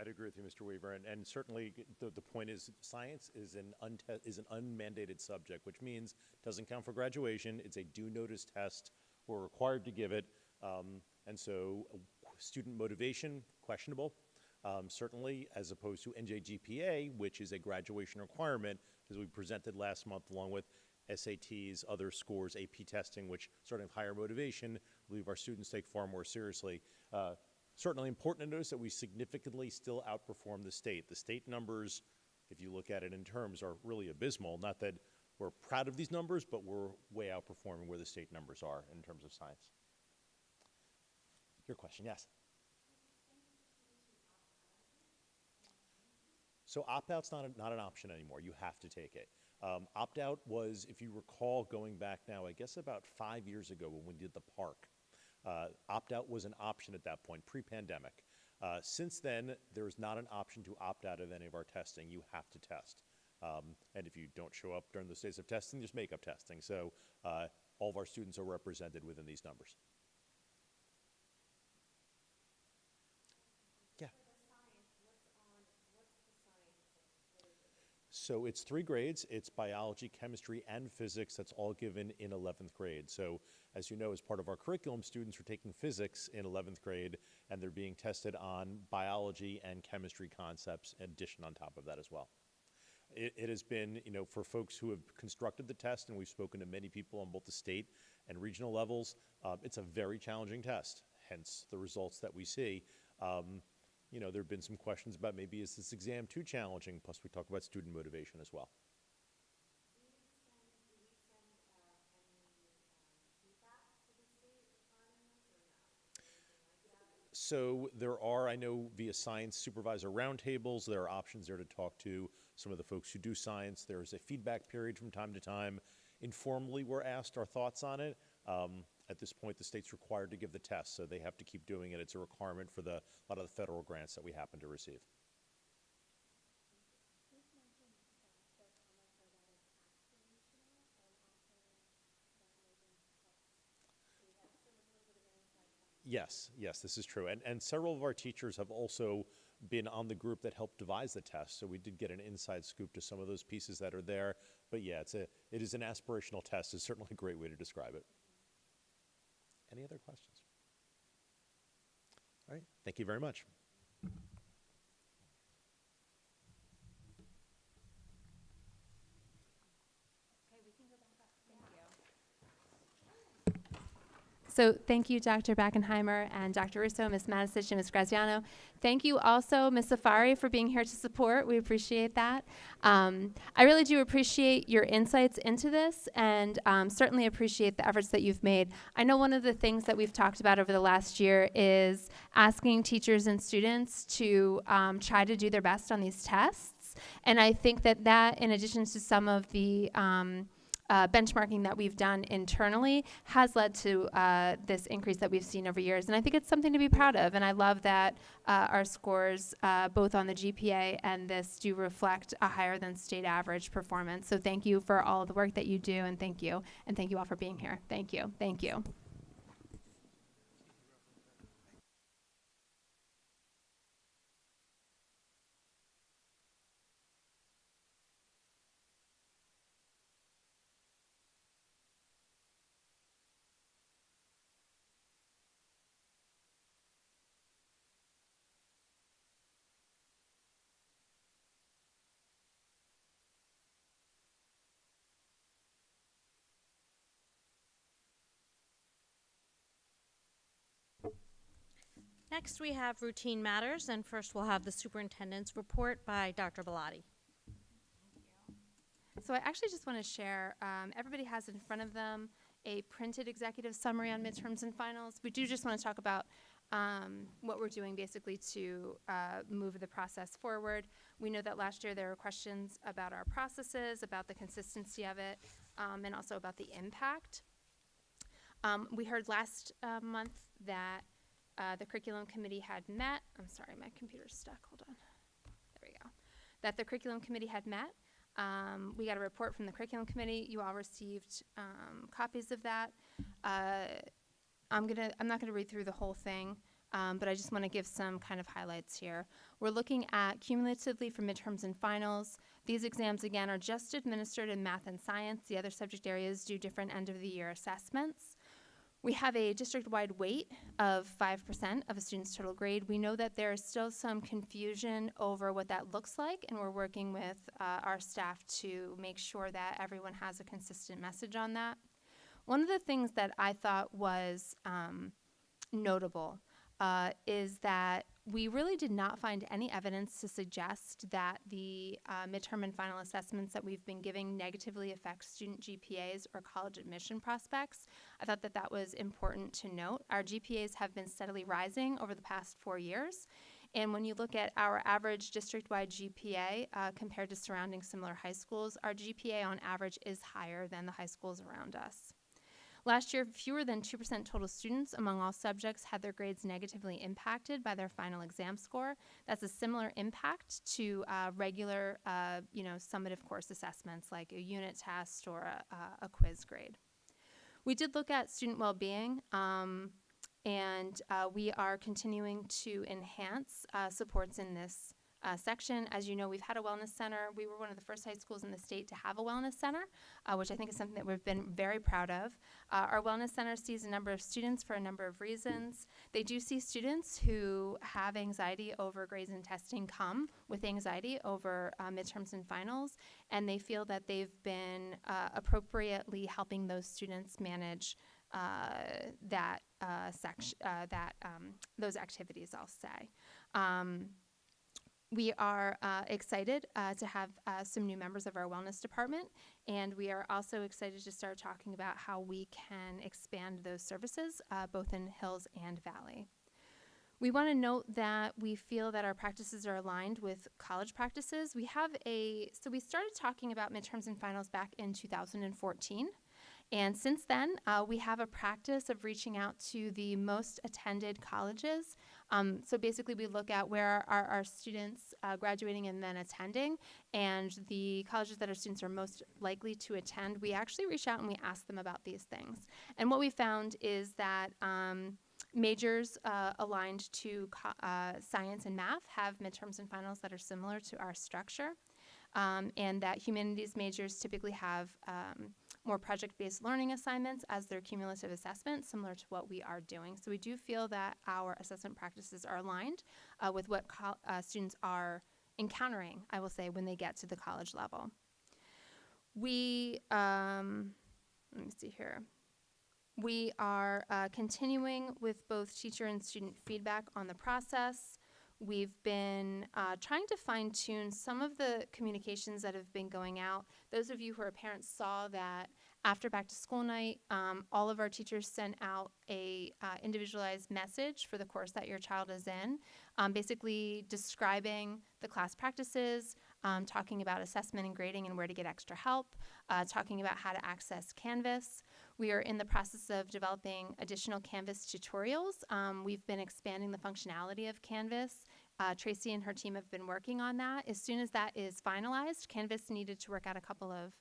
I'd agree with you, Mr. Weaver, and certainly the point is science is an unmandated subject, which means it doesn't count for graduation. It's a due notice test. We're required to give it, and so student motivation, questionable, certainly, as opposed to NJGPA, which is a graduation requirement, as we presented last month, along with SATs, other scores, AP testing, which certainly have higher motivation, I believe our students take far more seriously. Certainly important to notice that we significantly still outperform the state. The state numbers, if you look at it in terms, are really abysmal. Not that we're proud of these numbers, but we're way outperforming where the state numbers are in terms of science. Your question, yes? So opt-out's not an option anymore. You have to take it. Opt-out was, if you recall, going back now, I guess about 5 years ago when we did the park. Opt-out was an option at that point, pre-pandemic. Since then, there is not an option to opt out of any of our testing. You have to test. And if you don't show up during those days of testing, there's makeup testing. So all of our students are represented within these numbers. Yeah. So it's 3 grades. It's biology, chemistry, and physics. That's all given in 11th grade. So as you know, as part of our curriculum, students are taking physics in 11th grade, and they're being tested on biology and chemistry concepts in addition on top of that as well. It has been, for folks who have constructed the test, and we've spoken to many people on both the state and regional levels, it's a very challenging test, hence the results that we see. There have been some questions about maybe is this exam too challenging, plus we talk about student motivation as well. So there are, I know, via science supervisor roundtables, there are options there to talk to some of the folks who do science. There's a feedback period from time to time. Informally, we're asked our thoughts on it. At this point, the state's required to give the test, so they have to keep doing it. It's a requirement for a lot of the federal grants that we happen to receive. Yes, this is true. And several of our teachers have also been on the group that helped devise the test, so we did get an inside scoop to some of those pieces that are there. But yeah, it is an aspirational test. It's certainly a great way to describe it. Any other questions? All right, thank you very much. So thank you, Dr. Backenheimer and Dr. Russo, Ms. Matisich, and Ms. Graziano. Thank you also, Ms. Safari, for being here to support. We appreciate that. I really do appreciate your insights into this, and certainly appreciate the efforts that you've made. I know one of the things that we've talked about over the last year is asking teachers and students to try to do their best on these tests. And I think that in addition to some of the benchmarking that we've done internally has led to this increase that we've seen over years. And I think it's something to be proud of. And I love that our scores, both on the GPA and this, do reflect a higher than state average performance. So thank you for all of the work that you do, and thank you. And thank you all for being here. Thank you. Thank you. Next, we have routine matters, and first we'll have the superintendent's report by Dr. Bellotti. So I actually just want to share, everybody has in front of them a printed executive summary on midterms and finals. We do just want to talk about what we're doing basically to move the process forward. We know that last year there were questions about our processes, about the consistency of it, and also about the impact. We heard last month that the curriculum committee had met. I'm sorry, my computer's stuck. Hold on. There we go. That the curriculum committee had met. We got a report from the curriculum committee. You all received copies of that. I'm not gonna read through the whole thing. but I just want to give some kind of highlights here. We're looking at cumulatively for midterms and finals. These exams, again, are just administered in math and science. The other subject areas do different end-of-the-year assessments. We have a district-wide weight of 5% of a student's total grade. We know that there is still some confusion over what that looks like, and we're working with our staff to make sure that everyone has a consistent message on that. One of the things that I thought was notable is that we really did not find any evidence to suggest that the midterm and final assessments that we've been giving negatively affect student GPAs or college admission prospects. I thought that that was important to note. Our GPAs have been steadily rising over the past 4 years. And when you look at our average district-wide GPA compared to surrounding similar high schools, our GPA on average is higher than the high schools around us. Last year, fewer than 2% total students among all subjects had their grades negatively impacted by their final exam score. That's a similar impact to regular, summative course assessments like a unit test or a quiz grade. We did look at student well-being, and we are continuing to enhance supports in this section. As you know, we've had a wellness center. We were one of the first high schools in the state to have a wellness center, which I think is something that we've been very proud of. Our wellness center sees a number of students for a number of reasons. They do see students who have anxiety over grades and testing come with anxiety over midterms and finals, and they feel that they've been appropriately helping those students manage those activities, I'll say. We are excited to have some new members of our wellness department, and we are also excited to start talking about how we can expand those services both in Hills and Valley. We want to note that we feel that our practices are aligned with college practices. We started talking about midterms and finals back in 2014. And since then, we have a practice of reaching out to the most attended colleges. So basically, we look at where are our students graduating and then attending, and the colleges that our students are most likely to attend, we actually reach out and we ask them about these things. And what we found is that majors aligned to science and math have midterms and finals that are similar to our structure, and that humanities majors typically have more project-based learning assignments as their cumulative assessment, similar to what we are doing. So we do feel that our assessment practices are aligned with what students are encountering, I will say, when they get to the college level. We, let me see here. We are continuing with both teacher and student feedback on the process. We've been trying to fine-tune some of the communications that have been going out. Those of you who are parents saw that after back-to-school night, all of our teachers sent out a individualized message for the course that your child is in, basically describing the class practices, talking about assessment and grading and where to get extra help, talking about how to access Canvas. We are in the process of developing additional Canvas tutorials. We've been expanding the functionality of Canvas. Tracy and her team have been working on that. As soon as that is finalized, Canvas needed to work out a couple of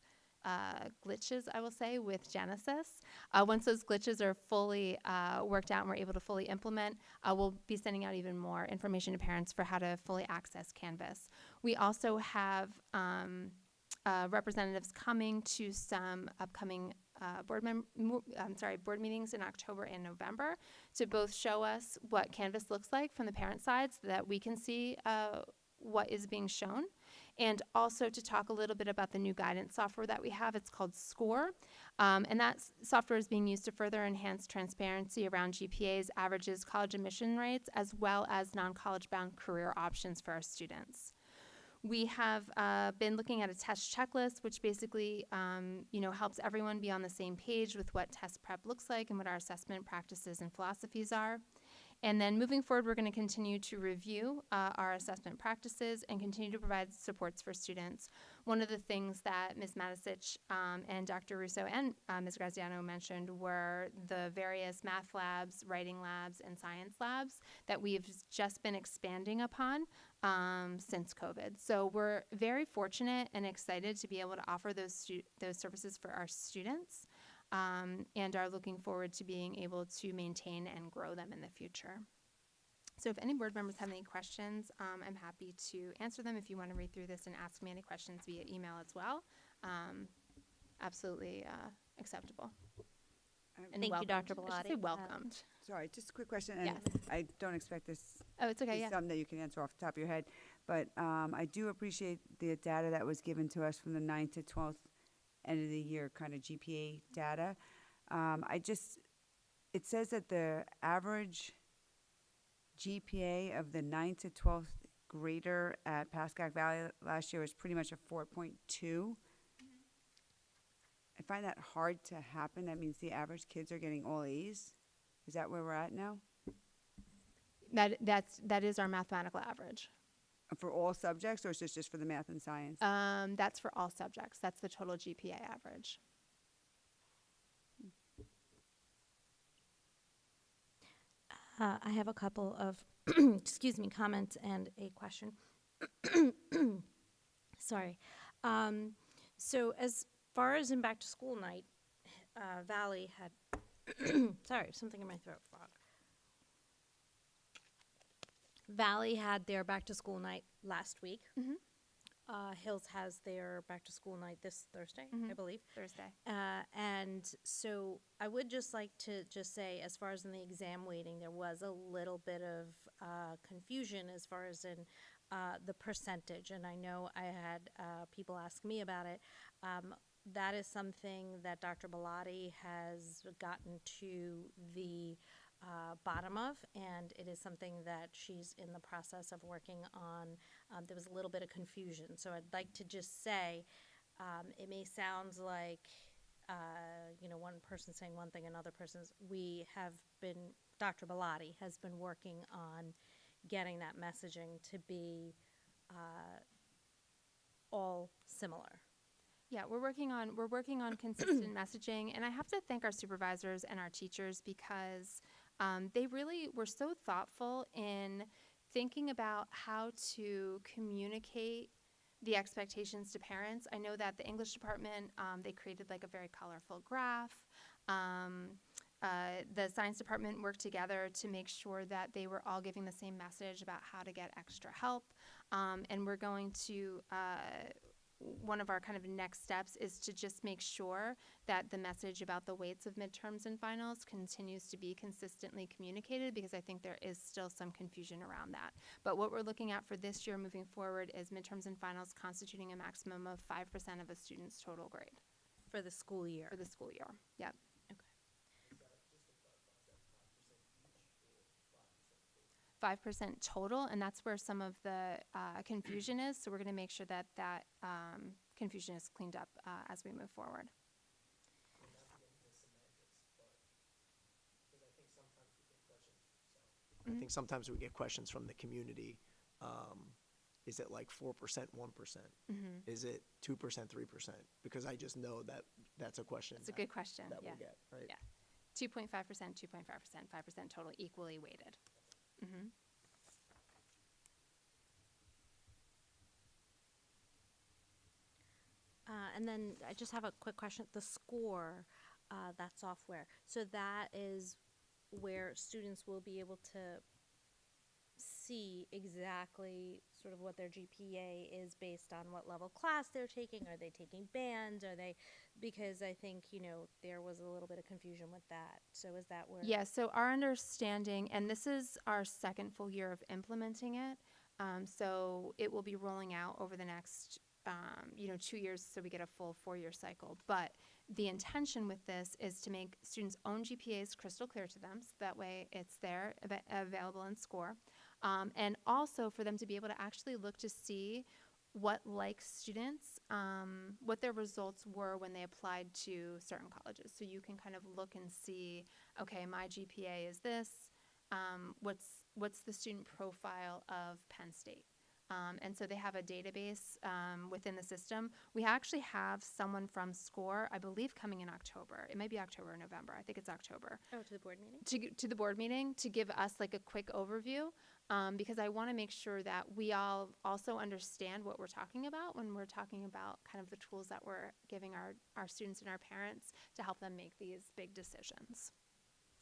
glitches, I will say, with Genesis. Once those glitches are fully worked out and we're able to fully implement, we'll be sending out even more information to parents for how to fully access Canvas. We also have representatives coming to some upcoming board meetings in October and November to both show us what Canvas looks like from the parent side so that we can see what is being shown, and also to talk a little bit about the new guidance software that we have. It's called SCORE, and that software is being used to further enhance transparency around GPAs, averages, college admission rates, as well as non-college bound career options for our students. We have been looking at a test checklist, which basically helps everyone be on the same page with what test prep looks like and what our assessment practices and philosophies are. And then moving forward, we're going to continue to review our assessment practices and continue to provide supports for students. One of the things that Ms. Matisich and Dr. Russo and Ms. Graziano mentioned were the various math labs, writing labs, and science labs that we've just been expanding upon since COVID. So we're very fortunate and excited to be able to offer those services for our students. And are looking forward to being able to maintain and grow them in the future. So if any board members have any questions, I'm happy to answer them. If you want to read through this and ask me any questions via email as well, absolutely acceptable. And Thank you, Dr. welcomed. I should say Bellotti. welcomed. Sorry, just a quick question, and Yes. I don't expect this Oh, it's okay, to be yeah. something that you can answer off the top of your head, but I do appreciate the data that was given to us from the 9th to 12th end of the year kind of GPA data. It says that the average GPA of the 9th to 12th grader at Pascack Valley last year was pretty much a 4.2. I find that hard to happen. That means the average kids are getting all A's. Is that where we're at now? That is our mathematical average. For all subjects, or is this just for the math and science? That's for all subjects. That's the total GPA average. I have a couple of, excuse me, comments and a question. Sorry. So as far as in back to school night, Valley had, sorry, something in my throat, frog. Valley had their back to school night last week. Mhm. Hills has their back to school night this Thursday, I believe. Thursday. And so I would just like to just say, as far as in the exam weighting, there was a little bit of confusion as far as in the percentage. And I know I had people ask me about it. That is something that Dr. Bellotti has gotten to the bottom of, and it is something that she's in the process of working on. There was a little bit of confusion, so I'd like to just say, it may sound like, one person saying one thing, another person's, Dr. Bellotti has been working on getting that messaging to be all similar. Yeah, we're working on consistent messaging, and I have to thank our supervisors and our teachers because they really were so thoughtful in thinking about how to communicate the expectations to parents. I know that the English department, they created like a very colorful graph. The science department worked together to make sure that they were all giving the same message about how to get extra help. And we're going to, one of our kind of next steps is to just make sure that the message about the weights of midterms and finals continues to be consistently communicated, because I think there is still some confusion around that. But what we're looking at for this year moving forward is midterms and finals constituting a maximum of 5% of a student's total grade. For the school year. For the school year, yep. Okay. 5% total, and that's where some of the confusion is. So we're going to make sure that that confusion is cleaned up as we move forward. I think sometimes we get questions from the community. Is it like 4%, 1%? Is it 2%, 3%? Because I just know that that's a question. It's a good question. That Yeah. we'll get, right? Yeah. 2.5%, 2.5%, 5% total, equally weighted. Mm-hmm. And then I just have a quick question. The score, that software, so that is where students will be able to see exactly sort of what their GPA is based on what level class they're taking. Are they taking bands? Because I think, there was a little bit of confusion with that. So is that where? Yeah, so our understanding, and this is our second full year of implementing it, so it will be rolling out over the next 2 years, so we get a full 4-year cycle. But the intention with this is to make students' own GPAs crystal clear to them, so that way it's there, available in score. And also for them to be able to actually look to see what students, what their results were when they applied to certain colleges. So you can kind of look and see, okay, my GPA is this, what's the student profile of Penn State? And so they have a database within the system. We actually have someone from SCORE, I believe, coming in October. It might be October or November. I think it's October. Oh, to the board meeting? To the board meeting to give us like a quick overview, because I want to make sure that we all also understand what we're talking about when we're talking about kind of the tools that we're giving our students and our parents to help them make these big decisions.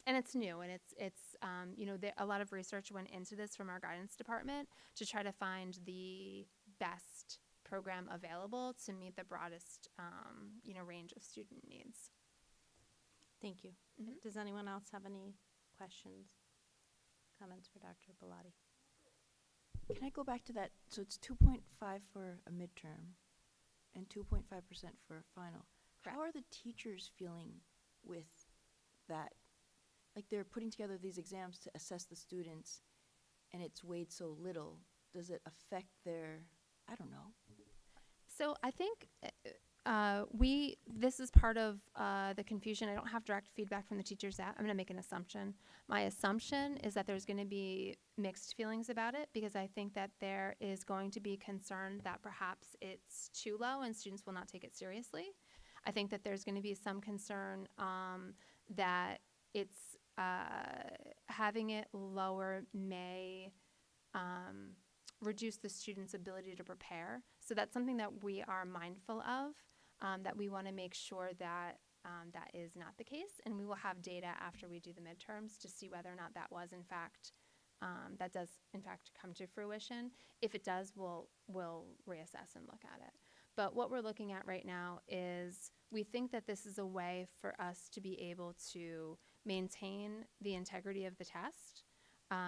And it's new, and a lot of research went into this from our guidance department to try to find the best program available to meet the broadest, range of student needs. Thank you. Mhm. Does anyone else have any questions, comments for Dr. Bellotti? Can I go back to that? So it's 2.5 for a midterm and 2.5% for a final. Correct. How are the teachers feeling with that? Like, they're putting together these exams to assess the students, and it's weighed so little. Does it affect their, I don't know. So I think this is part of the confusion. I don't have direct feedback from the teachers yet. I'm going to make an assumption. My assumption is that there's going to be mixed feelings about it, because I think that there is going to be concern that perhaps it's too low and students will not take it seriously. I think that there's going to be some concern that it's having it lower may reduce the student's ability to prepare. So that's something that we are mindful of, that we want to make sure that that is not the case. And we will have data after we do the midterms to see whether or not that was in fact, that does in fact come to fruition. If it does, we'll reassess and look at it. But what we're looking at right now is we think that this is a way for us to be able to maintain the integrity of the test,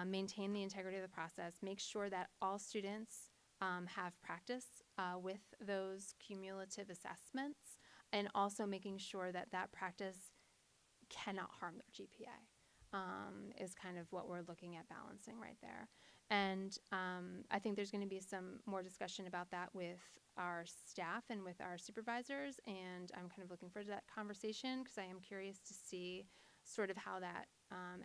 maintain the integrity of the process, make sure that all students have practice with those cumulative assessments, and also making sure that that practice cannot harm their GPA is kind of what we're looking at balancing right there. And I think there's going to be some more discussion about that with our staff and with our supervisors, and I'm kind of looking forward to that conversation because I am curious to see sort of how that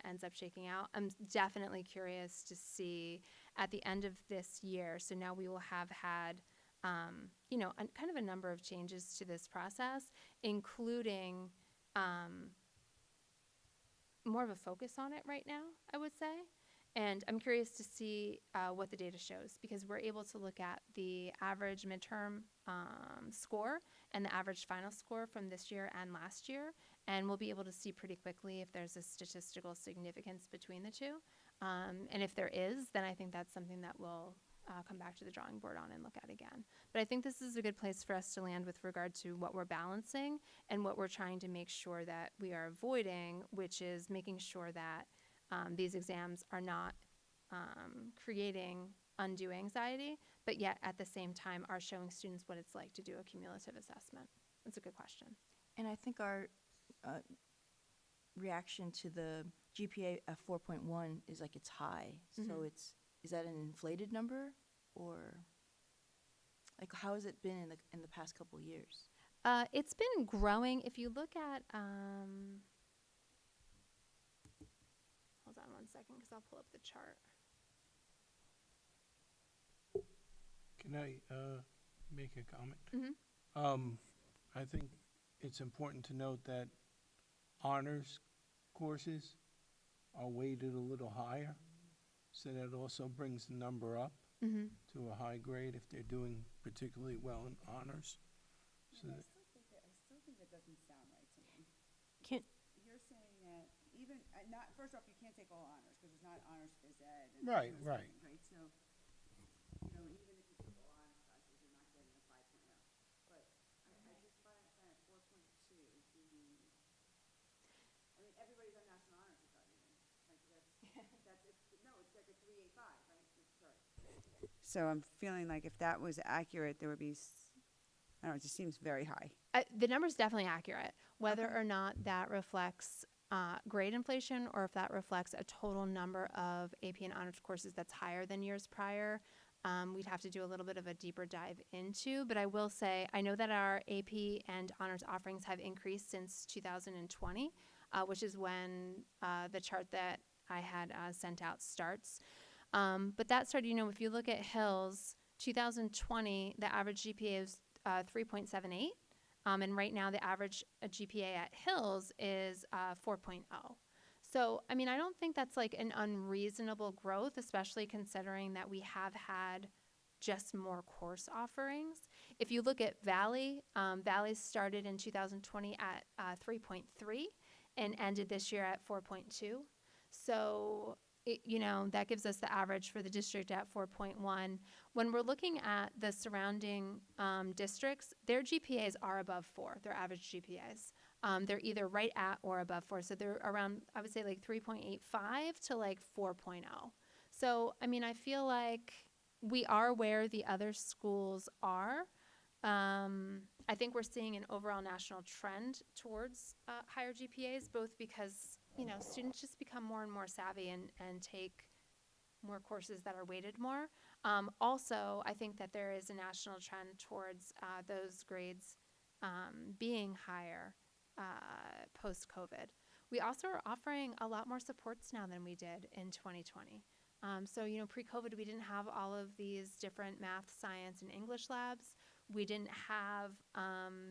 ends up shaking out. I'm definitely curious to see at the end of this year, so now we will have had kind of a number of changes to this process, including more of a focus on it right now, I would say. And I'm curious to see what the data shows, because we're able to look at the average midterm score and the average final score from this year and last year, and we'll be able to see pretty quickly if there's a statistical significance between the two. And if there is, then I think that's something that we'll come back to the drawing board on and look at again. But I think this is a good place for us to land with regard to what we're balancing and what we're trying to make sure that we are avoiding, which is making sure that these exams are not creating undue anxiety, but yet at the same time are showing students what it's like to do a cumulative assessment. That's a good question. And I think our reaction to the GPA of 4.1 is like it's high. So is that an inflated number, or like how has it been in the past couple of years? It's been growing. If you look at hold on one second, because I'll pull up the chart. Can I make a comment? Mm-hmm. I think it's important to note that honors courses are weighted a little higher, so that also brings the number up to a high grade if they're doing particularly well in honors. So I still think that doesn't sound right to me. You're saying that even not first off, you can't take all honors because it's not honors phys ed. And Right. Right. So, even if you took all honors classes, you're not getting a 5.0. But I just find 4.2 being. I mean, everybody's on national honors without even. It's like a 385, right? Sorry. So I'm feeling like if that was accurate, there would be. I don't know. It just seems very high. The number's definitely accurate. Whether or not that reflects grade inflation or if that reflects a total number of AP and honors courses that's higher than years prior, we'd have to do a little bit of a deeper dive into. But I will say, I know that our AP and honors offerings have increased since 2020, which is when the chart that I had sent out starts. But that started, if you look at Hills, 2020, the average GPA is 3.78. And right now the average GPA at Hills is 4.0. So, I mean, I don't think that's like an unreasonable growth, especially considering that we have had just more course offerings. If you look at Valley, Valley started in 2020 at 3.3, and ended this year at 4.2. So, that gives us the average for the district at 4.1. When we're looking at the surrounding districts, their GPAs are above 4, their average GPAs. They're either right at or above 4. So they're around, I would say, like 3.85 to like 4.0. So, I feel like we are where the other schools are. I think we're seeing an overall national trend towards higher GPAs, both because, students just become more and more savvy and take more courses that are weighted more. Also, I think that there is a national trend towards those grades being higher post-COVID. We also are offering a lot more supports now than we did in 2020. So, pre-COVID, we didn't have all of these different math, science, and English labs. We didn't have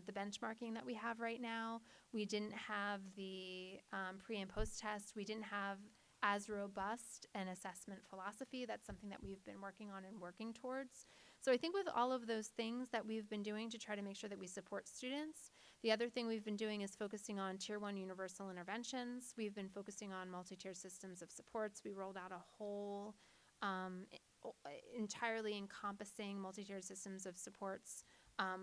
the benchmarking that we have right now. We didn't have the pre and post tests. We didn't have as robust an assessment philosophy. That's something that we've been working on and working towards. So I think with all of those things that we've been doing to try to make sure that we support students, the other thing we've been doing is focusing on Tier 1 universal interventions. We've been focusing on multi-tier systems of supports. We rolled out a whole entirely encompassing multi-tiered systems of supports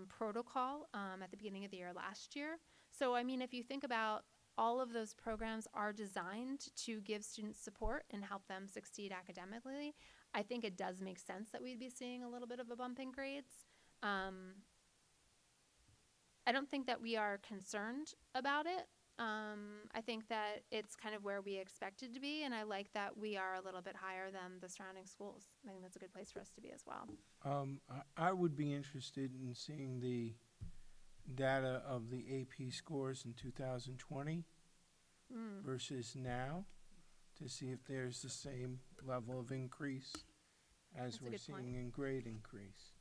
protocol at the beginning of the year last year. So, if you think about all of those programs are designed to give students support and help them succeed academically, I think it does make sense that we'd be seeing a little bit of a bump in grades. I don't think that we are concerned about it. I think that it's kind of where we expected to be, and I like that we are a little bit higher than the surrounding schools. I think that's a good place for us to be as well. I would be interested in seeing the data of the AP scores in 2020 versus now to see if there's the same level of increase as That's a we're good seeing point. in grade increase.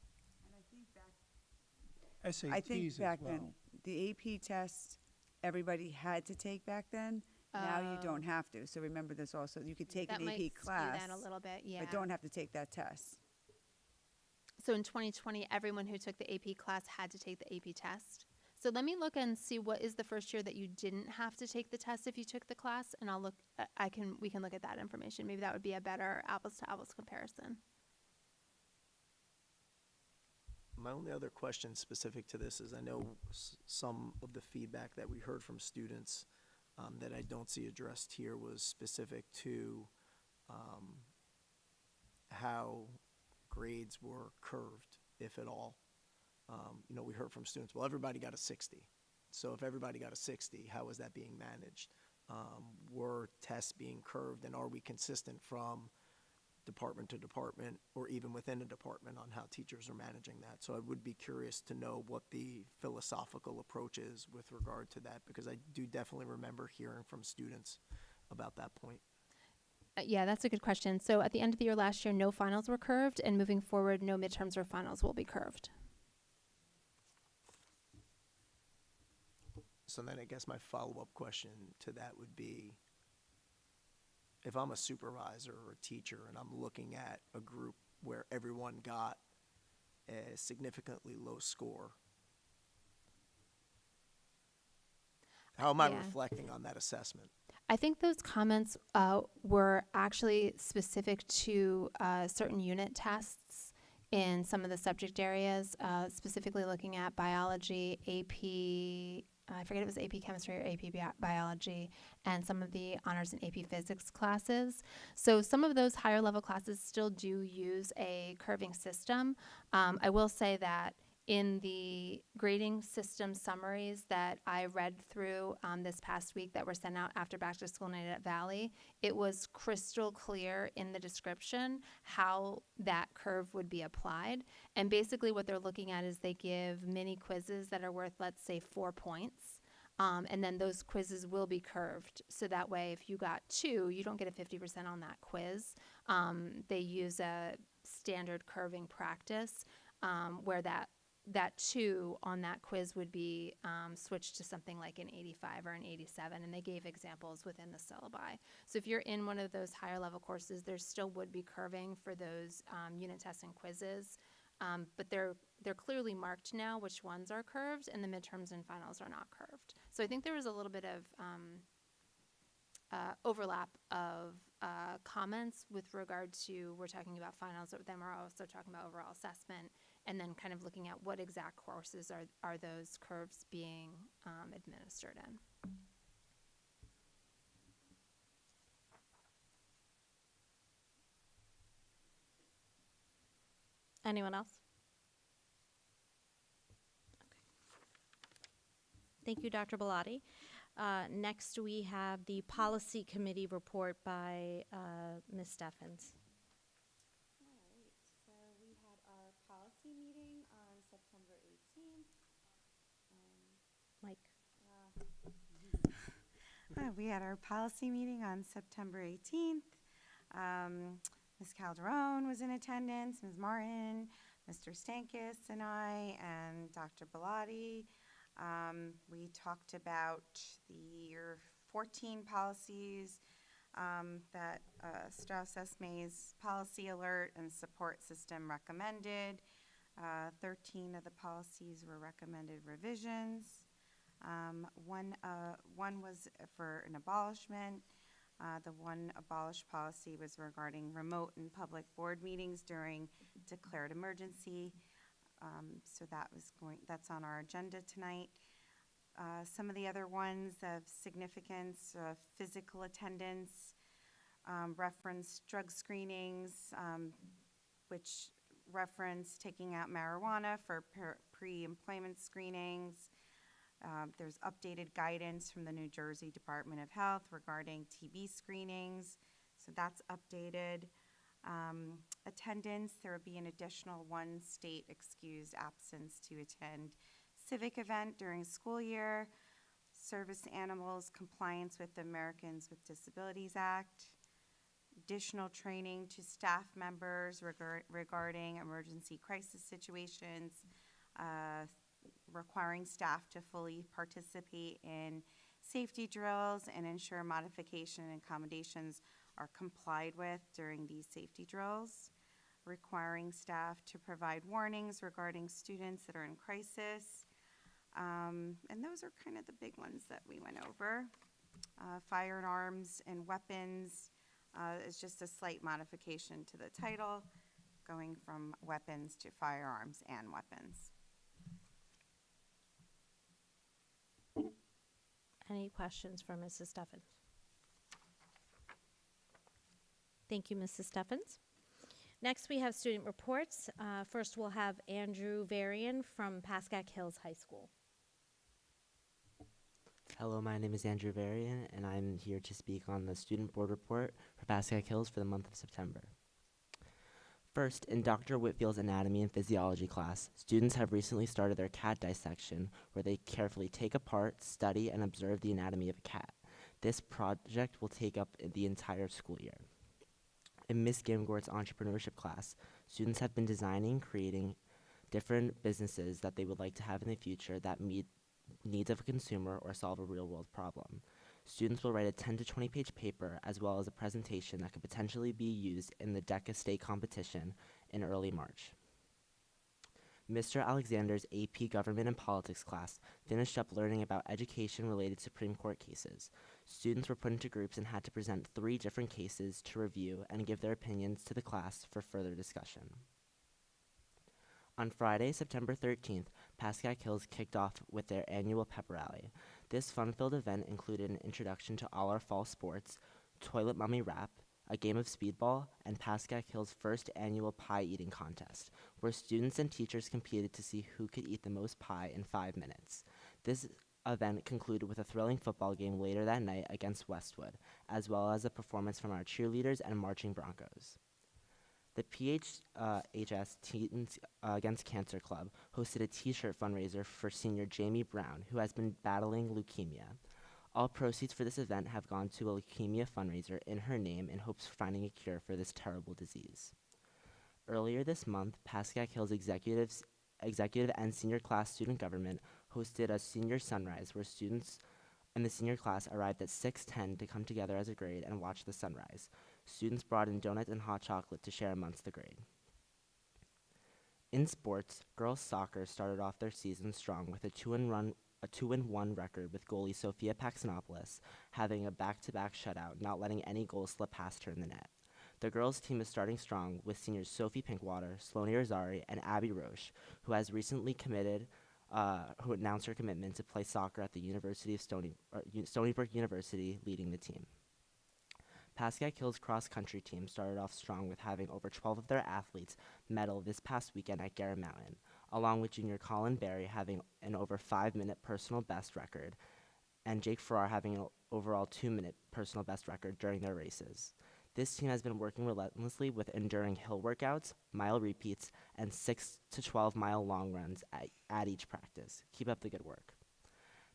And I think back SATs as back well. then, the AP test, everybody had to take back then. Now you don't have to. So remember this also. You could take That an might AP skew class, that a little bit, yeah. but don't have to take that test. So in 2020, everyone who took the AP class had to take the AP test. So let me look and see what is the first year that you didn't have to take the test if you took the class, and I'll look. We can look at that information. Maybe that would be a better apples to apples comparison. My only other question specific to this is I know some of the feedback that we heard from students that I don't see addressed here was specific to how grades were curved, if at all. We heard from students, well, everybody got a 60. So if everybody got a 60, how was that being managed? Were tests being curved, and are we consistent from department to department or even within a department on how teachers are managing that? So I would be curious to know what the philosophical approach is with regard to that, because I do definitely remember hearing from students about that point. Yeah, that's a good question. So at the end of the year last year, no finals were curved, and moving forward, no midterms or finals will be curved. So then I guess my follow-up question to that would be, if I'm a supervisor or a teacher and I'm looking at a group where everyone got a significantly low score, how am I Yeah. reflecting on that assessment? I think those comments were actually specific to certain unit tests in some of the subject areas, specifically looking at biology, AP, I forget if it was AP chemistry or AP biology, and some of the honors and AP physics classes. So some of those higher level classes still do use a curving system. I will say that in the grading system summaries that I read through this past week that were sent out after back to school night at Valley, it was crystal clear in the description how that curve would be applied. And basically what they're looking at is they give mini quizzes that are worth, let's say, 4 points. And then those quizzes will be curved. So that way, if you got 2, you don't get a 50% on that quiz. They use a standard curving practice where that 2 on that quiz would be switched to something like an 85 or an 87, and they gave examples within the syllabi. So if you're in one of those higher level courses, there still would be curving for those unit tests and quizzes, but they're clearly marked now which ones are curved, and the midterms and finals are not curved. So I think there was a little bit of overlap of comments with regard to, we're talking about finals, but then we're also talking about overall assessment, and then kind of looking at what exact courses are those curves being administered in. Anyone else? Thank you, Dr. Bellotti. Next, we have the Policy Committee report by Ms. Steffens. All right, so we had our policy meeting on September 18th. Mike. We had our policy meeting on September 18th. Ms. Calderon was in attendance, Ms. Martin, Mr. Stankus and I, and Dr. Bellotti. We talked about the 14 policies that Strauss Esme's policy alert and support system recommended. 13 of the policies were recommended revisions. One was for an abolishment. The one abolished policy was regarding remote and public board meetings during declared emergency. So that's on our agenda tonight. Some of the other ones of significance, physical attendance, reference drug screenings, which reference taking out marijuana for pre-employment screenings. There's updated guidance from the New Jersey Department of Health regarding TB screenings, so that's updated. Attendance, there will be an additional one state excused absence to attend civic event during school year. Service animals, compliance with the Americans with Disabilities Act. Additional training to staff members regarding emergency crisis situations, requiring staff to fully participate in safety drills and ensure modification and accommodations are complied with during these safety drills, requiring staff to provide warnings regarding students that are in crisis. And those are kind of the big ones that we went over. Firearms and weapons is just a slight modification to the title, going from weapons to firearms and weapons. Any questions for Mrs. Steffens? Thank you, Mrs. Steffens. Next, we have student reports. First, we'll have Andrew Varian from Pascack Hills High School. Hello, my name is Andrew Varian, and I'm here to speak on the student board report for Pascack Hills for the month of September. First, in Dr. Whitfield's anatomy and physiology class, students have recently started their cat dissection, where they carefully take apart, study, and observe the anatomy of a cat. This project will take up the entire school year. In Ms. Gimgort's entrepreneurship class, students have been designing, creating different businesses that they would like to have in the future that meet needs of a consumer or solve a real-world problem. Students will write a 10 to 20 page paper as well as a presentation that could potentially be used in the DECA state competition in early March. Mr. Alexander's AP Government and Politics class finished up learning about education-related Supreme Court cases. Students were put into groups and had to present 3 different cases to review and give their opinions to the class for further discussion. On Friday, September 13th, Pascack Hills kicked off with their annual pep rally. This fun-filled event included an introduction to all our fall sports, Toilet Mummy Rap, a game of speedball, and Pascack Hills' first annual pie eating contest, where students and teachers competed to see who could eat the most pie in 5 minutes. This event concluded with a thrilling football game later that night against Westwood, as well as a performance from our cheerleaders and marching Broncos. The PVRHSD Teens Against Cancer Club hosted a t-shirt fundraiser for senior Jamie Brown, who has been battling leukemia. All proceeds for this event have gone to a leukemia fundraiser in her name in hopes of finding a cure for this terrible disease. Earlier this month, Pascack Hills executive and senior class student government hosted a senior sunrise where students in the senior class arrived at 6:10 to come together as a grade and watch the sunrise. Students brought in donuts and hot chocolate to share amongst the grade. In sports, girls soccer started off their season strong with a a 2-1 record with goalie Sophia Paxanopoulos having a back-to-back shutout, not letting any goals slip past her in the net. The girls' team is starting strong with seniors Sophie Pinkwater, Sloane Arzari, and Abby Roche, who has recently who announced her commitment to play soccer at the University of Stony Brook University, leading the team. Pascack Hills cross-country team started off strong with having over 12 of their athletes medal this past weekend at Garrett Mountain, along with junior Colin Berry having an over 5-minute personal best record, and Jake Farrar having an overall 2-minute personal best record during their races. This team has been working relentlessly with enduring hill workouts, mile repeats, and 6 to 12 mile long runs at each practice. Keep up the good work.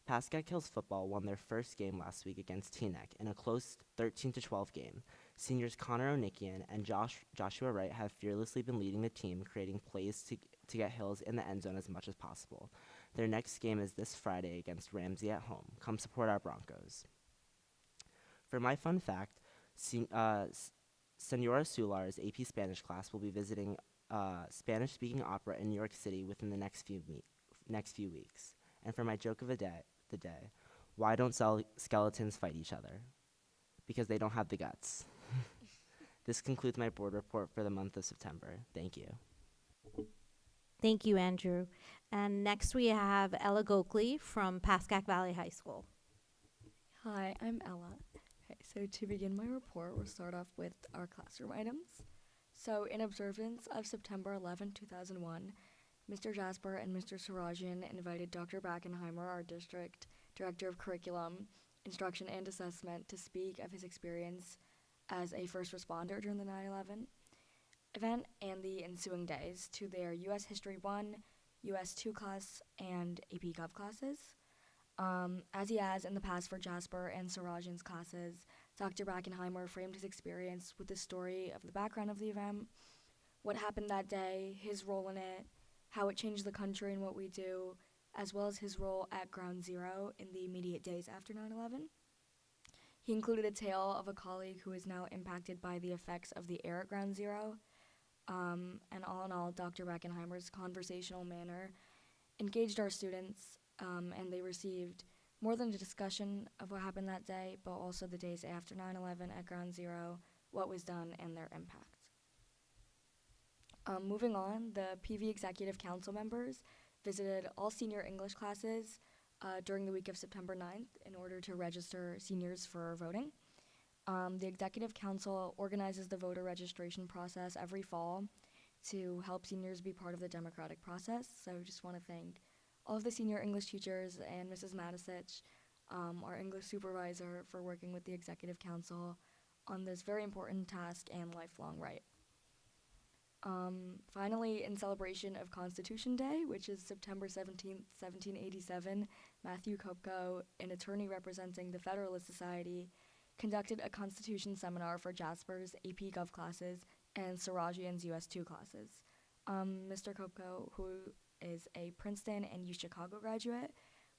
Pascack Hills football won their first game last week against Teaneck in a close 13-12 game. Seniors Connor Onikian and Joshua Wright have fearlessly been leading the team, creating plays to get Hills in the end zone as much as possible. Their next game is this Friday against Ramsey at home. Come support our Broncos. For my fun fact, Senora Sular's AP Spanish class will be visiting Spanish-speaking opera in New York City within the next few weeks. And for my joke of the day, why don't skeletons fight each other? Because they don't have the guts. This concludes my board report for the month of September. Thank you. Thank you, Andrew. And next we have Ella Gokley from Pascack Valley High School. Hi, I'm Ella. Okay, so to begin my report, we'll start off with our classroom items. So in observance of September 11, 2001, Mr. Jasper and Mr. Sarajian invited Dr. Brackenheimer, our district director of curriculum, instruction, and assessment, to speak of his experience as a first responder during the 9/11 event and the ensuing days to their U.S. History 1, U.S. 2 class, and AP Gov classes. As he has in the past for Jasper and Sarajian's classes, Dr. Brackenheimer framed his experience with the story of the background of the event, what happened that day, his role in it, how it changed the country and what we do, as well as his role at Ground Zero in the immediate days after 9/11. He included a tale of a colleague who is now impacted by the effects of the air at Ground Zero. And all in all, Dr. Brackenheimer's conversational manner engaged our students, and they received more than a discussion of what happened that day, but also the days after 9/11 at Ground Zero, what was done, and their impact. Moving on, the PV Executive Council members visited all senior English classes during the week of September 9th in order to register seniors for voting. The Executive Council organizes the voter registration process every fall to help seniors be part of the democratic process. So I just want to thank all of the senior English teachers and Mrs. Matisich, our English supervisor, for working with the Executive Council on this very important task and lifelong right. Finally, in celebration of Constitution Day, which is September 17th, 1787, Matthew Kopko, an attorney representing the Federalist Society, conducted a Constitution seminar for Jasper's AP Gov classes and Sarajian's US 2 classes. Mr. Kopko, who is a Princeton and UChicago graduate,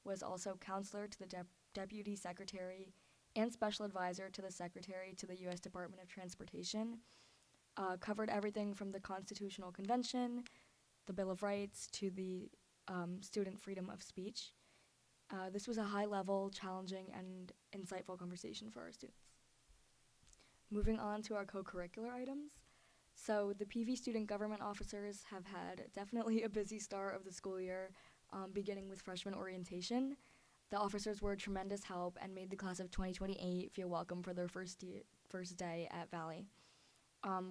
was also counselor to the Deputy Secretary and Special Advisor to the Secretary to the U.S. Department of Transportation, covered everything from the Constitutional Convention, the Bill of Rights, to the student freedom of speech. This was a high-level, challenging, and insightful conversation for our students. Moving on to our co-curricular items. So the PV student government officers have had definitely a busy start of the school year, beginning with freshman orientation. The officers were a tremendous help and made the class of 2028 feel welcome for their first day at Valley.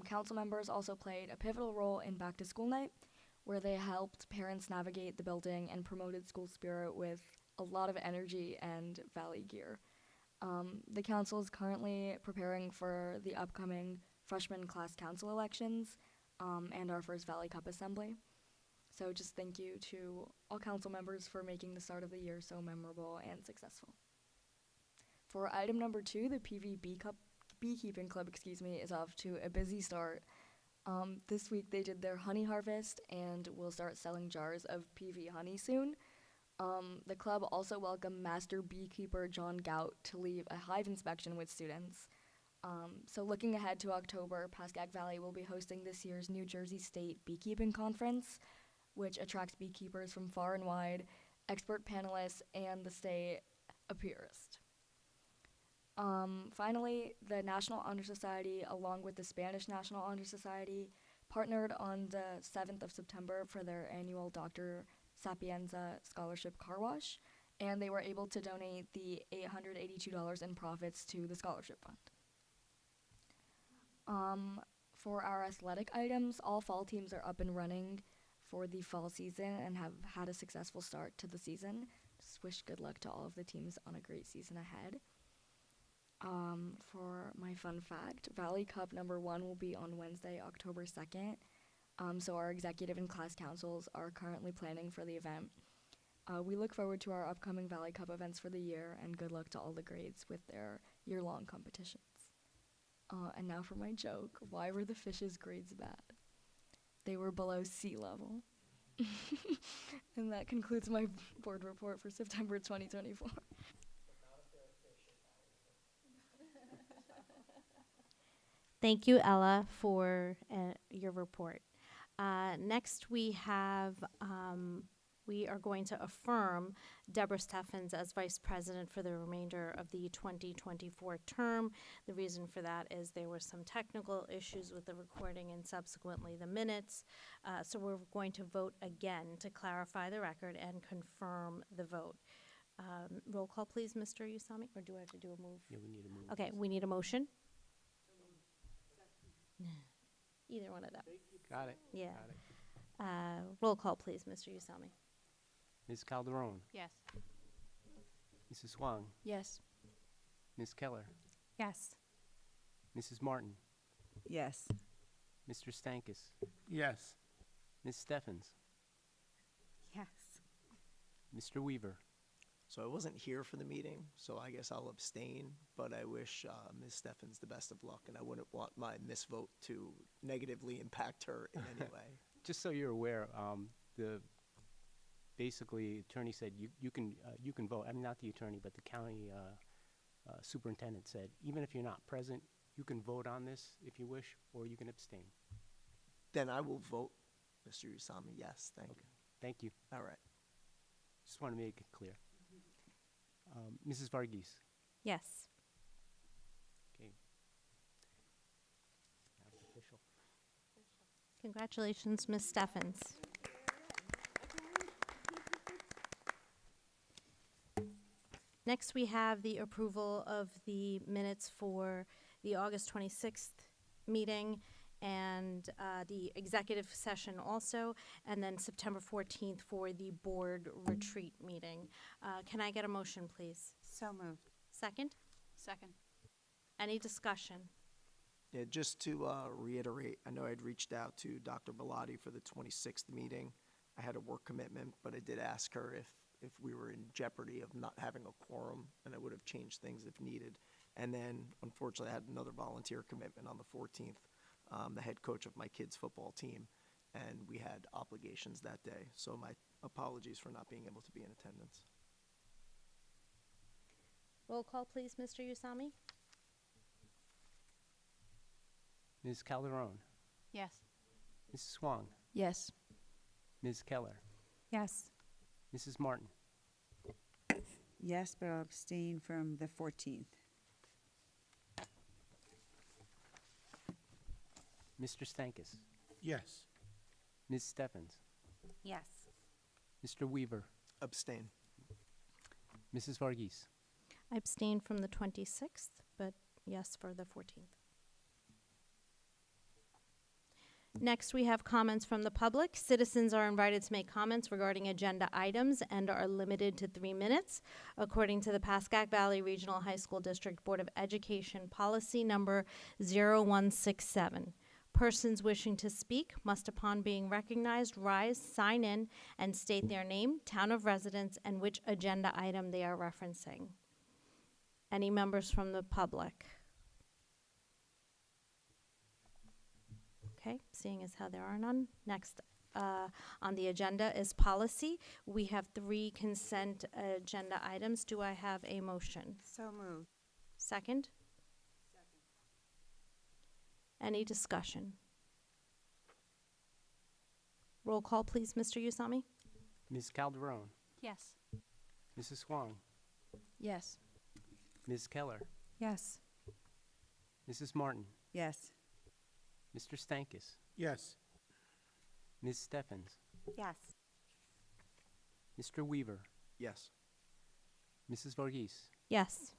Council members also played a pivotal role in Back to School Night, where they helped parents navigate the building and promoted school spirit with a lot of energy and Valley gear. The council is currently preparing for the upcoming freshman class council elections and our first Valley Cup assembly. So just thank you to all council members for making the start of the year so memorable and successful. For item number 2, the PV Beekeeping Club, is off to a busy start. This week they did their honey harvest and will start selling jars of PV honey soon. The club also welcomed Master Beekeeper John Gout to lead a hive inspection with students. So looking ahead to October, Pascack Valley will be hosting this year's New Jersey State Beekeeping Conference, which attracts beekeepers from far and wide, expert panelists, and the state appearist. Finally, the National Honor Society, along with the Spanish National Honor Society, partnered on the 7th of September for their annual Dr. Sapienza Scholarship Car Wash, and they were able to donate the $882 in profits to the scholarship fund. For our athletic items, all fall teams are up and running for the fall season and have had a successful start to the season. Just wish good luck to all of the teams on a great season ahead. For my fun fact, Valley Cup #1 will be on Wednesday, October 2nd. So our executive and class councils are currently planning for the event. We look forward to our upcoming Valley Cup events for the year, and good luck to all the grades with their year-long competitions. And now for my joke. Why were the fish's grades bad? They were below sea level. And that concludes my board report for September 2024. Thank you, Ella, for your report. Next, we are going to affirm Deborah Steffens as Vice President for the remainder of the 2024 term. The reason for that is there were some technical issues with the recording and subsequently the minutes. So we're going to vote again to clarify the record and confirm the vote. Roll call, please, Mr. Usami, or do I have to do a move? Yeah, we need a move. Okay, we need a motion. Either one of them. Got it. Yeah. Got it. Roll call, please, Mr. Usami. Ms. Calderon, Yes. Mrs. Huang, Yes. Ms. Keller, Yes. Mrs. Martin, Yes. Mr. Stankus, Yes. Ms. Steffens, Yes. Mr. Weaver. So I wasn't here for the meeting, so I guess I'll abstain, but I wish Ms. Steffens the best of luck, and I wouldn't want my misvote to negatively impact her in any way. Just so you're aware, basically, attorney said you can vote. I mean, not the attorney, but the county superintendent said, even if you're not present, you can vote on this if you wish, or you can abstain. Then I will vote, Mr. Usami, yes, thank you. Thank you. All right. Just want to make it clear. Mrs. Varghese. Yes. Okay. Now it's official. Congratulations, Ms. Steffens. Next, we have the approval of the minutes for the August 26th meeting and the executive session also, and then September 14th for the board retreat meeting. Can I get a motion, please? So moved. Second? Second. Any discussion? Yeah, just to reiterate, I know I'd reached out to Dr. Bellotti for the 26th meeting. I had a work commitment, but I did ask her if we were in jeopardy of not having a quorum, and I would have changed things if needed. And then, unfortunately, I had another volunteer commitment on the 14th, the head coach of my kids' football team, and we had obligations that day. So my apologies for not being able to be in attendance. Roll call, please, Mr. Usami. Ms. Calderon, Yes. Mrs. Huang, Yes. Ms. Keller, Yes. Mrs. Martin, Yes, but I'll abstain from the 14th. Mr. Stankus, Yes. Ms. Steffens, Yes. Mr. Weaver, Abstain. Mrs. Varghese. I abstain from the 26th, but yes for the 14th. Next, we have comments from the public. Citizens are invited to make comments regarding agenda items and are limited to 3 minutes, according to the Pascack Valley Regional High School District Board of Education Policy Number 0167. Persons wishing to speak must, upon being recognized, rise, sign in, and state their name, town of residence, and which agenda item they are referencing. Any members from the public? Okay, seeing as how there are none. Next on the agenda is policy. We have 3 consent agenda items. Do I have a motion? So moved. Second? Any discussion? Roll call, please, Mr. Usami. Ms. Calderon, Yes. Mrs. Swan, Yes. Ms. Keller, Yes. Mrs. Martin, Yes. Mr. Stankus, Yes. Ms. Steffens, Yes. Mr. Weaver, Yes. Mrs. Varghese. Yes.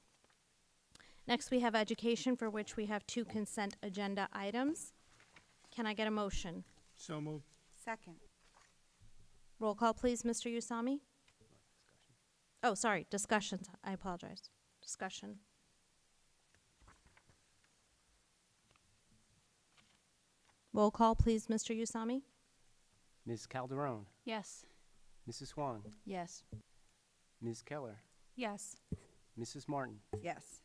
Next, we have education, for which we have 2 consent agenda items. Can I get a motion? So moved. Second. Roll call, please, Mr. Usami. Oh, sorry, discussions. I apologize. Discussion. Roll call, please, Mr. Usami. Ms. Calderon, Yes. Mrs. Swan, Yes. Ms. Keller, Yes. Mrs. Martin, Yes.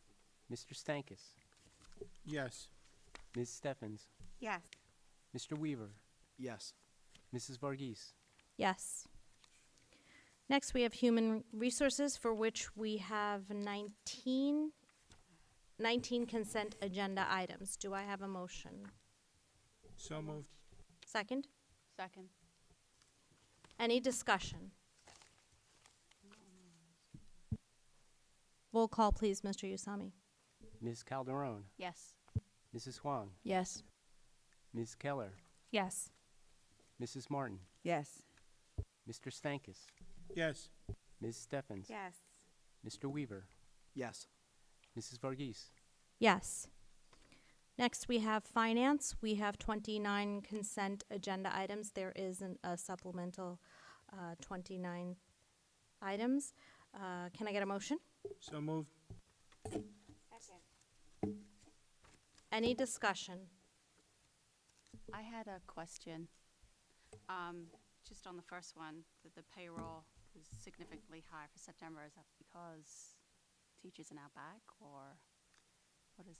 Mr. Stankus, Yes. Ms. Steffens, Yes. Mr. Weaver, Yes. Mrs. Varghese. Yes. Next, we have human resources, for which we have 19 consent agenda items. Do I have a motion? So moved. Second? Second. Any discussion? Roll call, please, Mr. Usami. Ms. Calderon, Yes. Mrs. Swan, Yes. Ms. Keller, Yes. Mrs. Martin, Yes. Mr. Stankus, Yes. Ms. Steffens, Yes. Mr. Weaver, Yes. Mrs. Varghese. Yes. Next, we have finance. We have 29 consent agenda items. There is a supplemental 29 items. Can I get a motion? So moved. Second. Any discussion? I had a question. Just on the first one, that the payroll is significantly high for September. Is that because teachers are now back, or what is?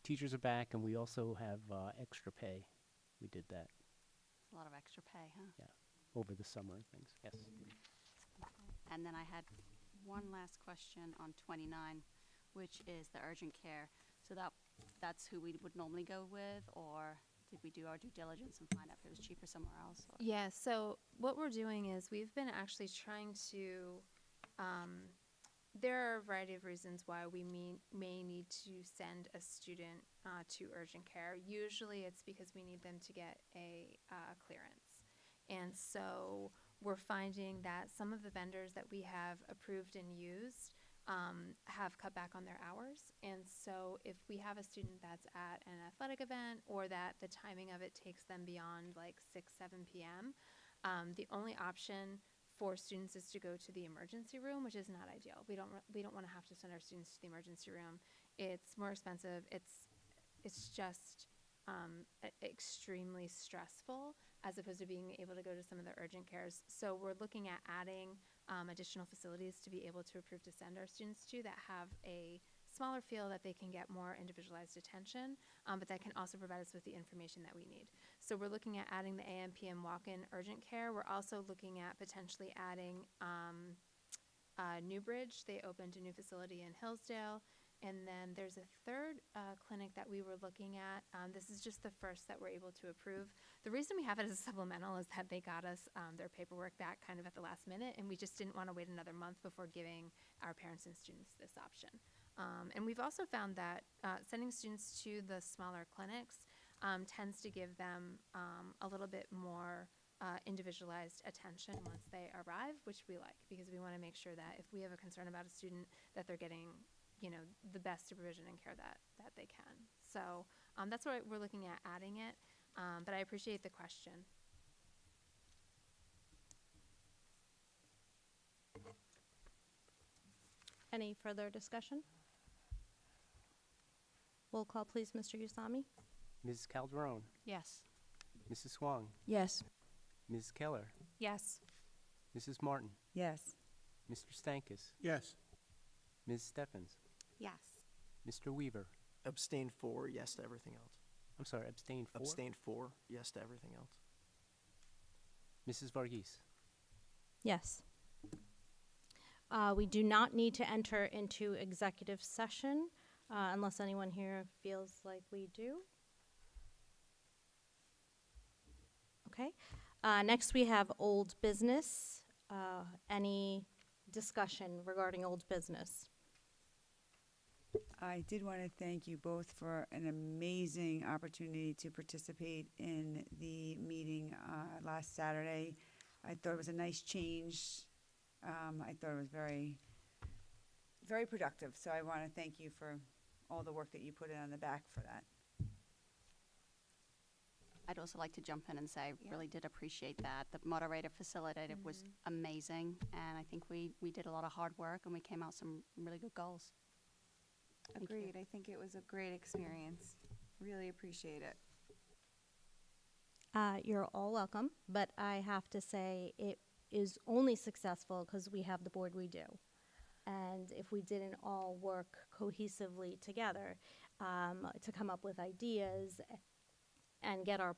Teachers are back, and we also have extra pay. We did that A lot of extra pay, huh? over the summer and things, yes. And then I had one last question on 29, which is the urgent care. So that's who we would normally go with, or did we do our due diligence and find out if it was cheaper somewhere else? Or? Yeah, so what we're doing is we've been actually trying to, there are a variety of reasons why we may need to send a student to urgent care. Usually it's because we need them to get a clearance. And so we're finding that some of the vendors that we have approved and used have cut back on their hours. And so if we have a student that's at an athletic event, or that the timing of it takes them beyond like 6, 7 p.m., the only option for students is to go to the emergency room, which is not ideal. We don't want to have to send our students to the emergency room. It's more expensive. It's just extremely stressful, as opposed to being able to go to some of the urgent cares. So we're looking at adding additional facilities to be able to approve to send our students to, that have a smaller field, that they can get more individualized attention, but that can also provide us with the information that we need. So we're looking at adding the AM, PM walk-in urgent care. We're also looking at potentially adding Newbridge. They opened a new facility in Hillsdale. And then there's a third clinic that we were looking at. This is just the first that we're able to approve. The reason we have it as a supplemental is that they got us their paperwork back kind of at the last minute, and we just didn't want to wait another month before giving our parents and students this option. And we've also found that sending students to the smaller clinics tends to give them a little bit more individualized attention once they arrive, which we like, because we want to make sure that if we have a concern about a student, that they're getting the best supervision and care that they can. So that's why we're looking at adding it, but I appreciate the question. Any further discussion? Roll call, please, Mr. Usami. Ms. Calderon, Yes. Mrs. Swan, Yes. Ms. Keller, Yes. Mrs. Martin, Yes. Mr. Stankus, Yes. Ms. Steffens, Yes. Mr. Weaver. Abstain 4, yes to everything else. I'm sorry, abstain 4. Abstain 4, yes to everything else. Mrs. Varghese. Yes. We do not need to enter into executive session unless anyone here feels like we do. Okay. Next, we have old business. Any discussion regarding old business? I did want to thank you both for an amazing opportunity to participate in the meeting last Saturday. I thought it was a nice change. I thought it was very, very productive. So I want to thank you for all the work that you put in on the back for that. I'd also like to jump in and say I really did appreciate that. The moderator facilitator was amazing, and I think we did a lot of hard work and we came out some really good goals. Thank you. Agreed. I think it was a great experience. Really appreciate it. You're all welcome, but I have to say it is only successful because we have the board we do. And if we didn't all work cohesively together to come up with ideas and get our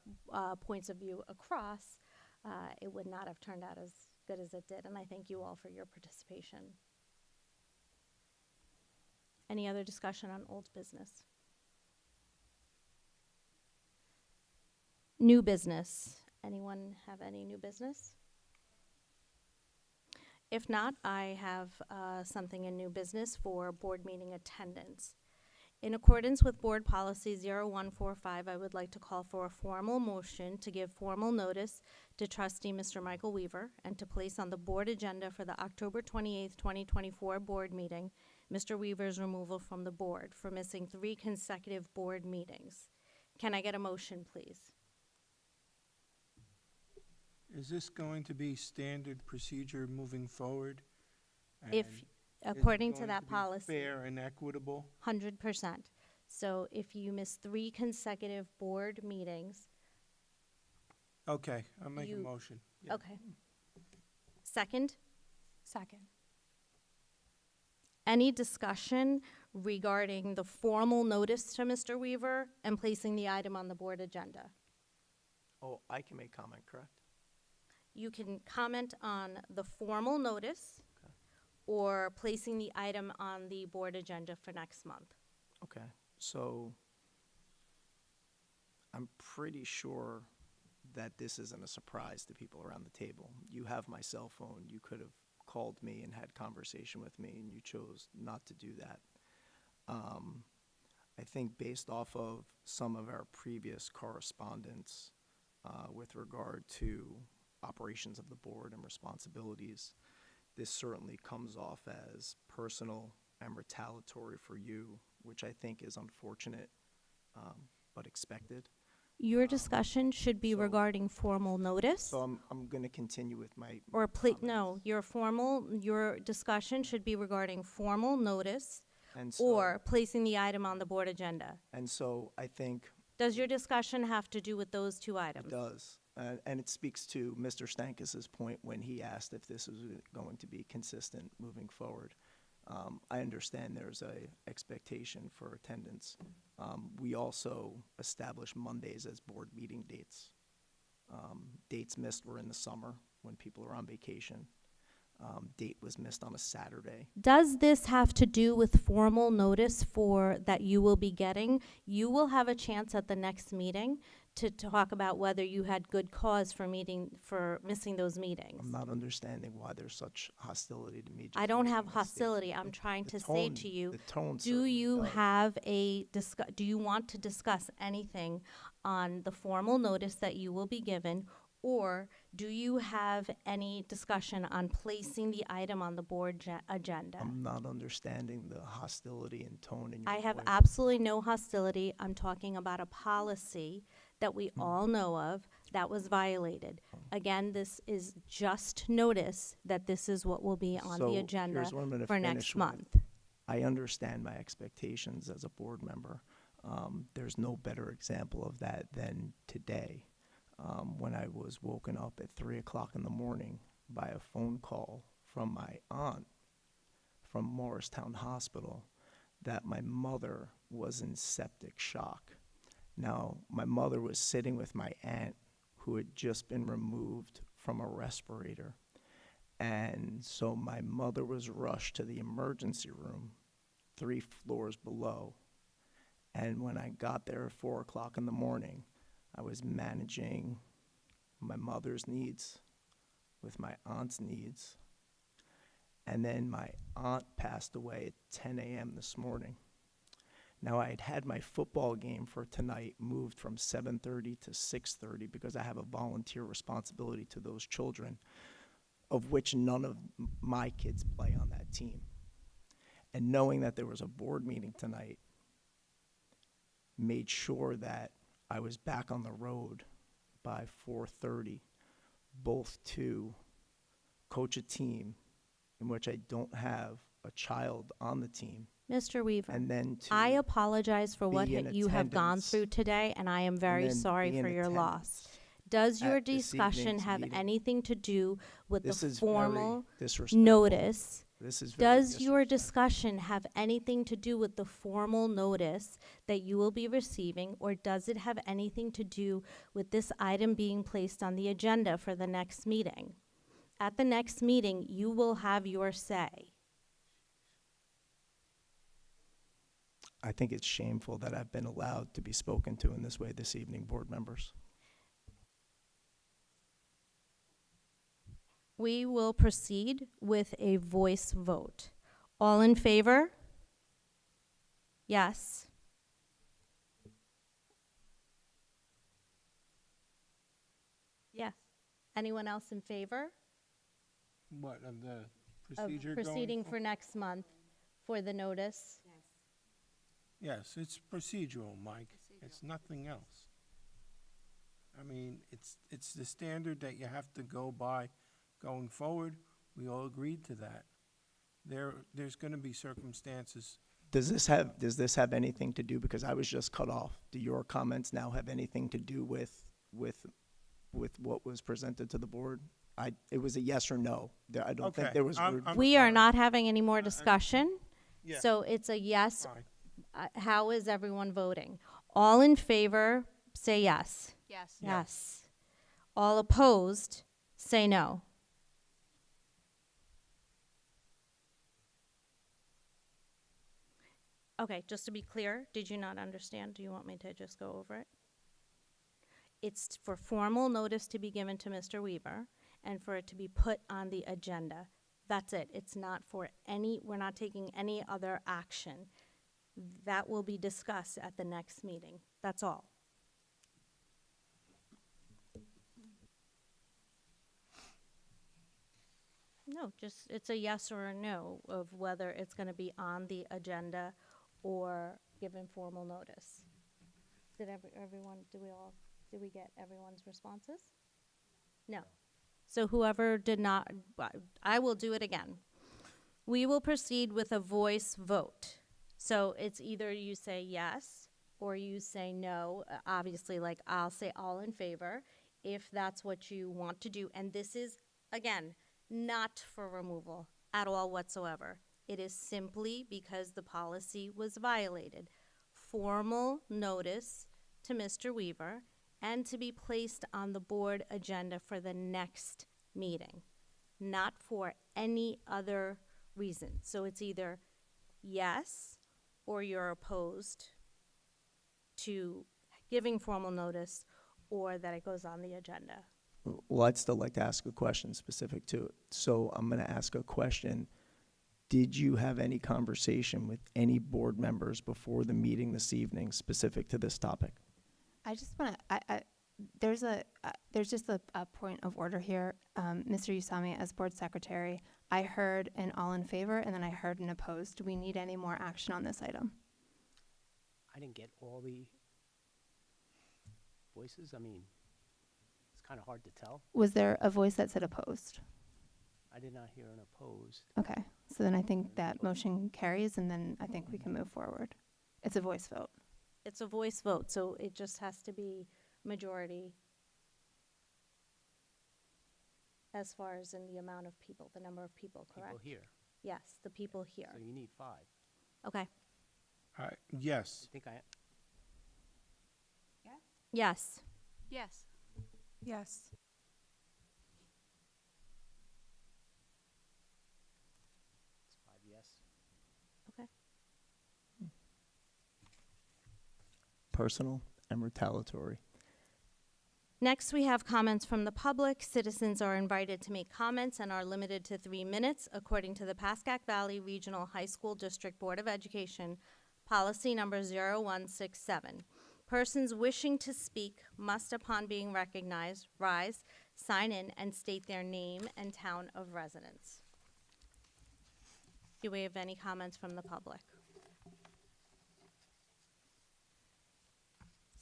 points of view across, it would not have turned out as good as it did. And I thank you all for your participation. Any other discussion on old business? New business. Anyone have any new business? If not, I have something in new business for board meeting attendance. In accordance with Board Policy 0145, I would like to call for a formal motion to give formal notice to Trustee Mr. Michael Weaver and to place on the board agenda for the October 28th, 2024 board meeting, Mr. Weaver's removal from the board for missing 3 consecutive board meetings. Can I get a motion, please? Is this going to be standard procedure moving forward? If, And is it according to going that be policy. fair and equitable? 100%. So if you miss 3 consecutive board meetings, Okay, I'll make a You- motion. Yeah. okay. Second, Second. any discussion regarding the formal notice to Mr. Weaver and placing the item on the board agenda? Oh, I can make comment, correct? You can comment on the formal notice or placing the item on the board agenda for next month. Okay, so I'm pretty sure that this isn't a surprise to people around the table. You have my cell phone. You could have called me and had conversation with me, and you chose not to do that. I think based off of some of our previous correspondence with regard to operations of the board and responsibilities, this certainly comes off as personal and retaliatory for you, which I think is unfortunate but expected. Your discussion should be regarding formal notice. So I'm going to continue with my Or no, your discussion should be regarding formal notice and so, or placing the item on the board agenda. and so I think Does your discussion have to do with those 2 items? it does. And it speaks to Mr. Stankis's point when he asked if this was going to be consistent moving forward. I understand there's a expectation for attendance. We also establish Mondays as board meeting dates. Dates missed were in the summer when people are on vacation. Date was missed on a Saturday. Does this have to do with formal notice for that you will be getting? You will have a chance at the next meeting to talk about whether you had good cause for missing those meetings. I'm not understanding why there's such hostility to me. I just don't making have a statement. hostility. I'm trying to say to you, The tone do certainly you does. have do you want to discuss anything on the formal notice that you will be given, or do you have any discussion on placing the item on the board agenda? I'm not understanding the hostility and tone in your I have voice. absolutely no hostility. I'm talking about a policy that we all know of that was violated. Again, this is just notice that this is what will be on So, the agenda here's what I'm gonna for finish next with. month. I understand my expectations as a board member. There's no better example of that than today, when I was woken up at 3 o'clock in the morning by a phone call from my aunt from Morristown Hospital that my mother was in septic shock. Now, my mother was sitting with my aunt who had just been removed from a respirator. And so my mother was rushed to the emergency room 3 floors below. And when I got there at 4 o'clock in the morning, I was managing my mother's needs with my aunt's needs. And then my aunt passed away at 10 a.m. this morning. Now, I had had my football game for tonight moved from 7:30 to 6:30 because I have a volunteer responsibility to those children, of which none of my kids play on that team. And knowing that there was a board meeting tonight made sure that I was back on the road by 4:30, both to coach a team in which I don't have a child on the team. Mr. Weaver, And then to I apologize for what be in you have gone attendance, through today, and I am very then sorry be in for your loss. attendance Does your at this discussion evening's have meeting. anything to do with This the is very formal disrespectful. notice? This is very Does your discussion have anything to do with the formal notice that you will be receiving, or does it have anything to do with this item being placed on the agenda for the next meeting? At the next meeting, you will have your say. I think it's shameful that I've been allowed to be spoken to in this way this evening, board members. We will proceed with a voice vote. All in favor? Yes. Yes. Anyone else in favor What, of the of procedure proceeding going for next month for the notice? Yes, it's procedural, Mike. It's nothing else. I mean, it's the standard that you have to go by going forward. We all agreed to that. There's gonna be circumstances. Does this have anything to do, because I was just cut off, do your comments now have anything to do with what was presented to the board? It was a yes or no. I don't think Okay, there was. We are not having any more discussion, Yeah. so it's a yes. Fine. How is everyone voting? All in favor, say yes. Yes. Yes. All opposed, say no. Okay, just to be clear, did you not understand? Do you want me to just go over it? It's for formal notice to be given to Mr. Weaver and for it to be put on the agenda. That's it. It's not for we're not taking any other action. That will be discussed at the next meeting. That's all. No, just, it's a yes or a no of whether it's gonna be on the agenda or given formal notice. Did did we get everyone's responses? No. So whoever did not, I will do it again. We will proceed with a voice vote. So it's either you say yes or you say no. Obviously, like, I'll say all in favor if that's what you want to do. And this is, again, not for removal at all whatsoever. It is simply because the policy was violated. Formal notice to Mr. Weaver and to be placed on the board agenda for the next meeting, not for any other reason. So it's either yes or you're opposed to giving formal notice or that it goes on the agenda. Well, I'd still like to ask a question specific to it. So I'm going to ask a question. Did you have any conversation with any board members before the meeting this evening specific to this topic? I just want to, there's just a point of order here. Mr. Usami, as board secretary, I heard an all in favor and then I heard an opposed. Do we need any more action on this item? I didn't get all the voices. I mean, it's kind of hard to tell. Was there a voice that said opposed? I did not hear an opposed. Okay, so then I think that motion carries and then I think we can move forward. It's a voice vote. It's a voice vote, so it just has to be majority as far as in the amount of people, the number of people, correct? People here. Yes, the people here. So you need 5. Okay. Yes. I think I. Yes. Yes. Yes. It's 5 yes. Okay. Personal and retaliatory. Next, we have comments from the public. Citizens are invited to make comments and are limited to 3 minutes according to the Pascack Valley Regional High School District Board of Education, policy number 0167. Persons wishing to speak must, upon being recognized, rise, sign in, and state their name and town of residence. Do we have any comments from the public?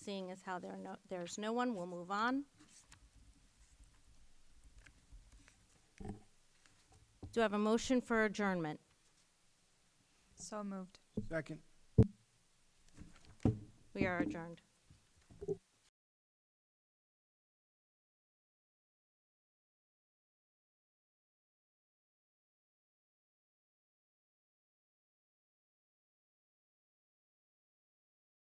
Seeing as how there's no one, we'll move on. Do I have a motion for adjournment? So moved. Second. We are adjourned.